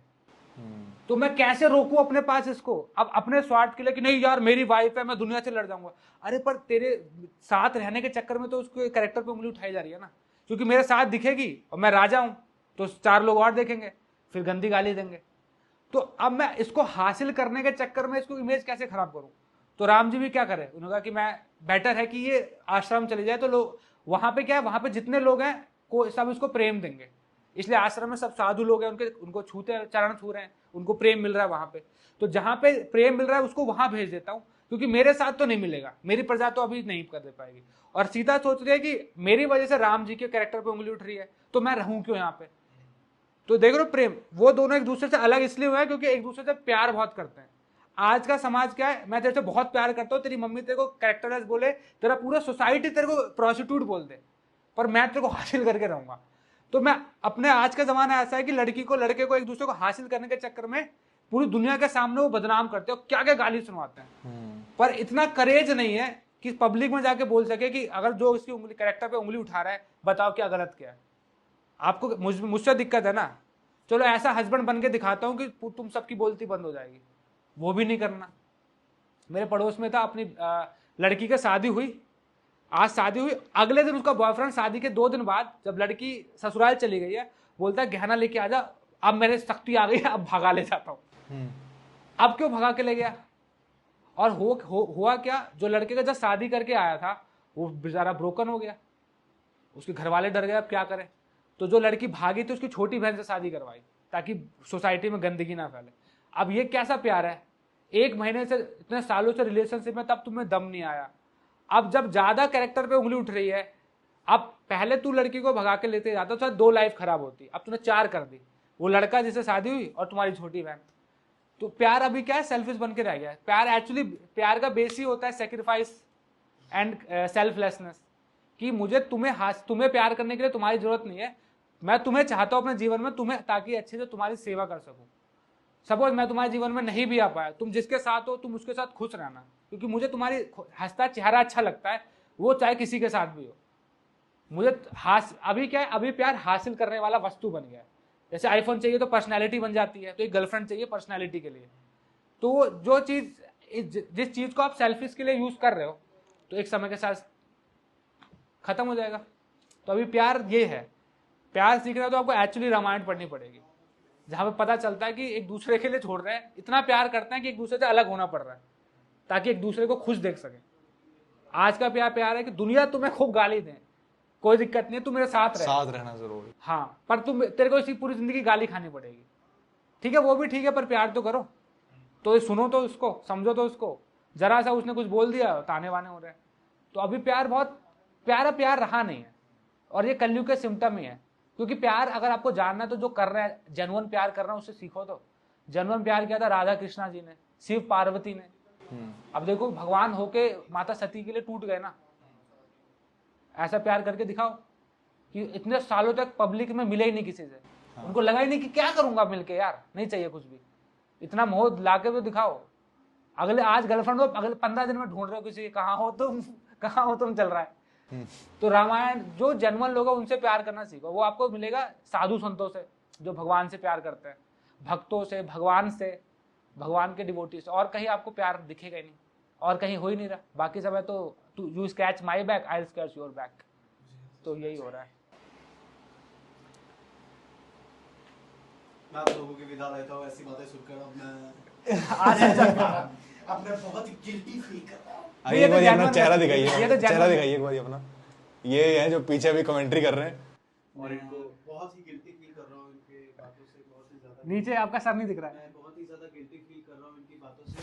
तो मैं कैसे रोकूं अपने पास इसको, अब अपने स्वार्थ के लिए कि नहीं यार मेरी वाइफ है, मैं दुनिया से लड़ जाऊंगा। अरे पर तेरे साथ रहने के चक्कर में तो उसको कैरेक्टर पे उंगली उठाई जा रही है ना, क्योंकि मेरे साथ दिखेगी और मैं राजा हूं, तो 4 लोग और देखेंगे, फिर गंदी गाली देंगे। तो अब मैं इसको हासिल करने के चक्कर में इसको इमेज कैसे खराब करूं? तो राम जी भी क्या करे, उन्होंने कहा कि मैं बेटर है कि ये आश्रम चले जाए, तो लोग वहां पे क्या है, वहां पे जितने लोग हैं को सब इसको प्रेम देंगे, इसलिए आश्रम में सब साधु लोग हैं, उनके उनको छूते चरण छू रहे हैं, उनको प्रेम मिल रहा है वहां पे। तो जहां पे प्रेम मिल रहा है उसको वहां भेज देता हूं, क्योंकि मेरे साथ तो नहीं मिलेगा, मेरी प्रजा तो अभी नहीं कर दे पाएगी। और सीता सोच रही है कि मेरी वजह से राम जी के कैरेक्टर पे उंगली उठ रही है, तो मैं रहूं क्यों यहाँ पे? तो देख रहे हो प्रेम, वो दोनों एक दूसरे से अलग इसलिए हुआ है क्योंकि एक दूसरे से प्यार बहुत करते हैं। आज का समाज क्या है, मैं तेरे से बहुत प्यार करता हूँ, तेरी मम्मी तेरे को कैरेक्टरलेस बोले, तेरा पूरा सोसाइटी तेरे को प्रोस्टिट्यूट बोल दे, पर मैं तेरे को हासिल करके रहूंगा। तो मैं अपने, आज का जमाना ऐसा है कि लड़की को लड़के को एक दूसरे को हासिल करने के चक्कर में पूरी दुनिया के सामने वो बदनाम करते हैं, क्या क्या गाली सुनवाते हैं। पर इतना करेज नहीं है कि पब्लिक में जाके बोल सके कि अगर जो इसकी उंगली कैरेक्टर पे उंगली उठा रहा है, बताओ क्या गलत क्या है। आपको मुझसे दिक्कत है ना, चलो ऐसा हस्बैंड बन के दिखाता हूं कि तुम सबकी बोलती बंद हो जाएगी, वो भी नहीं करना। मेरे पड़ोस में था, अपनी लड़की की शादी हुई, आज शादी हुई, अगले दिन उसका बॉयफ्रेंड शादी के 2 दिन बाद जब लड़की ससुराल चली गई है, बोलता है गहना लेके आ जा, अब मेरे शक्ति आ गई है, अब भगा ले जाता हूं। अब क्यों भगा के ले गया? और हुआ क्या, जो लड़के का जब शादी करके आया था वो बेचारा ब्रोकन हो गया, उसके घर वाले डर गए अब क्या करें। तो जो लड़की भागी थी उसकी छोटी बहन से शादी करवाई ताकि सोसाइटी में गंदगी ना फैले। अब ये कैसा प्यार है, 1 महीने से, इतने सालों से रिलेशनशिप में, तब तुम्हें दम नहीं आया। अब जब ज्यादा कैरेक्टर पे उंगली उठ रही है, अब पहले तू लड़की को भगा के लेते जाता तो 2 लाइफ खराब होती, अब तूने 4 कर दी, वो लड़का जिससे शादी हुई और तुम्हारी छोटी बहन। तो प्यार अभी क्या है, सेल्फिश बन के रह गया है। प्यार एक्चुअली, प्यार का बेस ही होता है सेक्रीफाइस एंड सेल्फलेसनेस, कि मुझे तुम्हें प्यार करने के लिए तुम्हारी जरूरत नहीं है, मैं तुम्हें चाहता हूं अपने जीवन में, तुम्हें ताकि अच्छे से तुम्हारी सेवा कर सकूं। सपोज मैं तुम्हारे जीवन में नहीं भी आ पाया, तुम जिसके साथ हो तुम उसके साथ खुश रहना, क्योंकि मुझे तुम्हारी हंसता चेहरा अच्छा लगता है, वो चाहे किसी के साथ भी हो। मुझे अभी क्या है, अभी प्यार हासिल करने वाला वस्तु बन गया है। जैसे आईफोन चाहिए तो पर्सनैलिटी बन जाती है, तो एक गर्लफ्रेंड चाहिए पर्सनैलिटी के लिए। तो जो चीज, जिस चीज को आप सेल्फिश के लिए यूज कर रहे हो, तो एक समय के साथ खत्म हो जाएगा। तो अभी प्यार ये है, प्यार सीखना है तो आपको एक्चुअली रामायण पढ़नी पड़ेगी, जहां पे पता चलता है कि एक दूसरे के लिए छोड़ रहे हैं, इतना प्यार करते हैं कि एक दूसरे से अलग होना पड़ रहा है ताकि एक दूसरे को खुश देख सके। आज का प्यार है कि दुनिया तुम्हें खूब गाली दे, कोई दिक्कत नहीं, तू मेरे साथ रहना जरूरी। हाँ, पर तेरे को इसी पूरी जिंदगी गाली खानी पड़ेगी। ठीक है, वो भी ठीक है, पर प्यार तो करो, तो सुनो तो उसको, समझो तो उसको। जरा सा उसने कुछ बोल दिया, ताने वाने हो रहे हैं। तो अभी प्यार बहुत प्यार रहा नहीं है, और ये कलयुग के सिम्टम ही है। क्योंकि प्यार अगर आपको जानना है तो जो कर रहे हैं, जेन्युइन प्यार कर रहे हैं, उससे सीखो। तो जेन्युइन प्यार किया था राधा कृष्णा जी ने, शिव पार्वती ने। अब देखो, भगवान होके माता सती के लिए टूट गए ना, ऐसा प्यार करके दिखाओ कि इतने सालों तक पब्लिक में मिले ही नहीं किसी से। उनको लगा ही नहीं कि क्या करूंगा मिलके, यार नहीं चाहिए कुछ भी, इतना मोह लाके तो दिखाओ। अगले आज गर्लफ्रेंड हो, अगले 15 दिन में ढूंढ रहे हो किसी, कहाँ हो तुम चल रहा है। तो रामायण, जो जेन्युइन लोग हैं उनसे प्यार करना सीखो, वो आपको मिलेगा साधु संतों से जो भगवान से प्यार करते हैं, भक्तों से, भगवान से, भगवान के डिवोटी से। और कहीं आपको प्यार दिखेगा ही नहीं, और कहीं हो ही नहीं रहा। बाकी सब है तो you scratch my back, I scratch your back. तो यही हो रहा है। मैं आप लोगों की विदा लेता हूँ, ऐसी बातें सुनकर अब मैं अब मैं बहुत गिल्टी फील कर रहा हूँ। एक बार अपना चेहरा दिखाइए, चेहरा दिखाइए एक बार अपना। ये है जो पीछे भी कमेंट्री कर रहे हैं, और इनको बहुत ही गिल्टी फील कर रहा हूँ इनके बातों से, बहुत ही ज्यादा। नीचे आपका सर नहीं दिख रहा है। मैं बहुत ही ज्यादा गिल्टी फील कर रहा हूँ इनकी बातों से।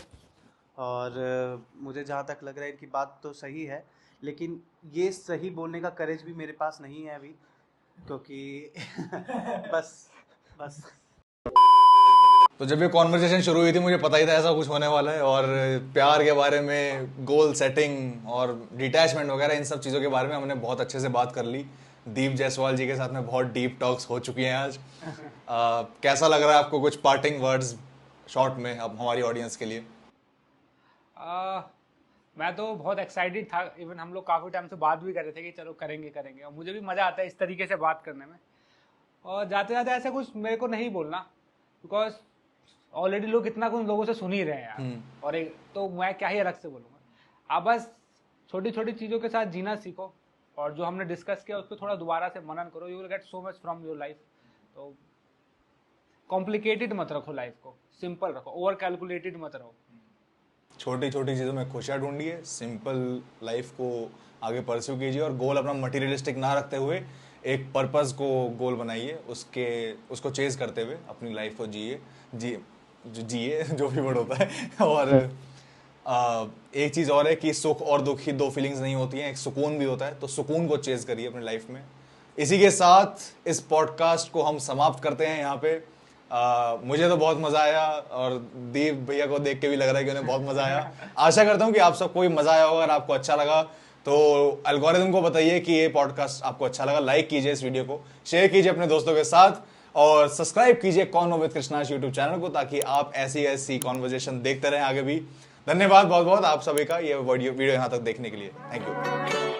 और मुझे जहाँ तक लग रहा है इनकी बात तो सही है, लेकिन ये सही बोलने का करेज भी मेरे पास नहीं है अभी, क्योंकि बस तो जब ये कॉन्वर्सेशन शुरू हुई थी मुझे पता ही था ऐसा कुछ होने वाला है, और प्यार के बारे में, गोल सेटिंग और डिटैचमेंट वगैरह इन सब चीज़ों के बारे में हमने बहुत अच्छे से बात कर ली। दीप जायसवाल जी के साथ में बहुत डीप टॉक्स हो चुकी हैं आज। कैसा लग रहा है आपको? कुछ पार्टिंग वर्ड्स शॉर्ट में अब हमारी ऑडियंस के लिए। मैं तो बहुत एक्साइटेड था, इवन हम लोग काफ़ी टाइम से बात भी कर रहे थे कि चलो करेंगे, और मुझे भी मज़ा आता है इस तरीके से बात करने में। और जाते जाते ऐसा कुछ मेरे को नहीं बोलना, बिकॉज ऑलरेडी लोग इतना कुछ लोगों से सुन ही रहे हैं यार, और एक तो मैं क्या ही अलग से बोलूँगा। आप बस छोटी छोटी चीज़ों के साथ जीना सीखो, और जो हमने डिस्कस किया उस पर थोड़ा दोबारा से मनन करो, you will get so much from your life. तो कॉम्प्लिकेटेड मत रखो लाइफ को, सिंपल रखो, ओवर कैलकुलेटेड मत रहो। छोटी छोटी चीज़ों में खुशियाँ ढूंढिए, सिंपल लाइफ को आगे परस्यू कीजिए, और गोल अपना मटीरियलिस्टिक ना रखते हुए एक पर्पस को गोल बनाइए, उसको चेज करते हुए अपनी लाइफ को जिए जो भी वर्ड होता है। और एक चीज़ और है कि सुख और दुख ही दो फीलिंग्स नहीं होती हैं, एक सुकून भी होता है, तो सुकून को चेज करिए अपनी लाइफ में। इसी के साथ इस पॉडकास्ट को हम समाप्त करते हैं यहाँ पे। मुझे तो बहुत मज़ा आया, और दीप भैया को देख के भी लग रहा है कि उन्हें बहुत मज़ा आया। आशा करता हूँ कि आप सबको भी मज़ा आया होगा। अगर आपको अच्छा लगा तो एल्गोरिथम को बताइए कि ये पॉडकास्ट आपको अच्छा लगा, लाइक कीजिए इस वीडियो को, शेयर कीजिए अपने दोस्तों के साथ, और सब्सक्राइब कीजिए कॉन्वो विद कृष्णाश यूट्यूब चैनल को, ताकि आप ऐसी कॉन्वर्जेशन देखते रहें आगे भी। धन्यवाद बहुत बहुत आप सभी का ये वीडियो यहाँ तक देखने के लिए। Thank you.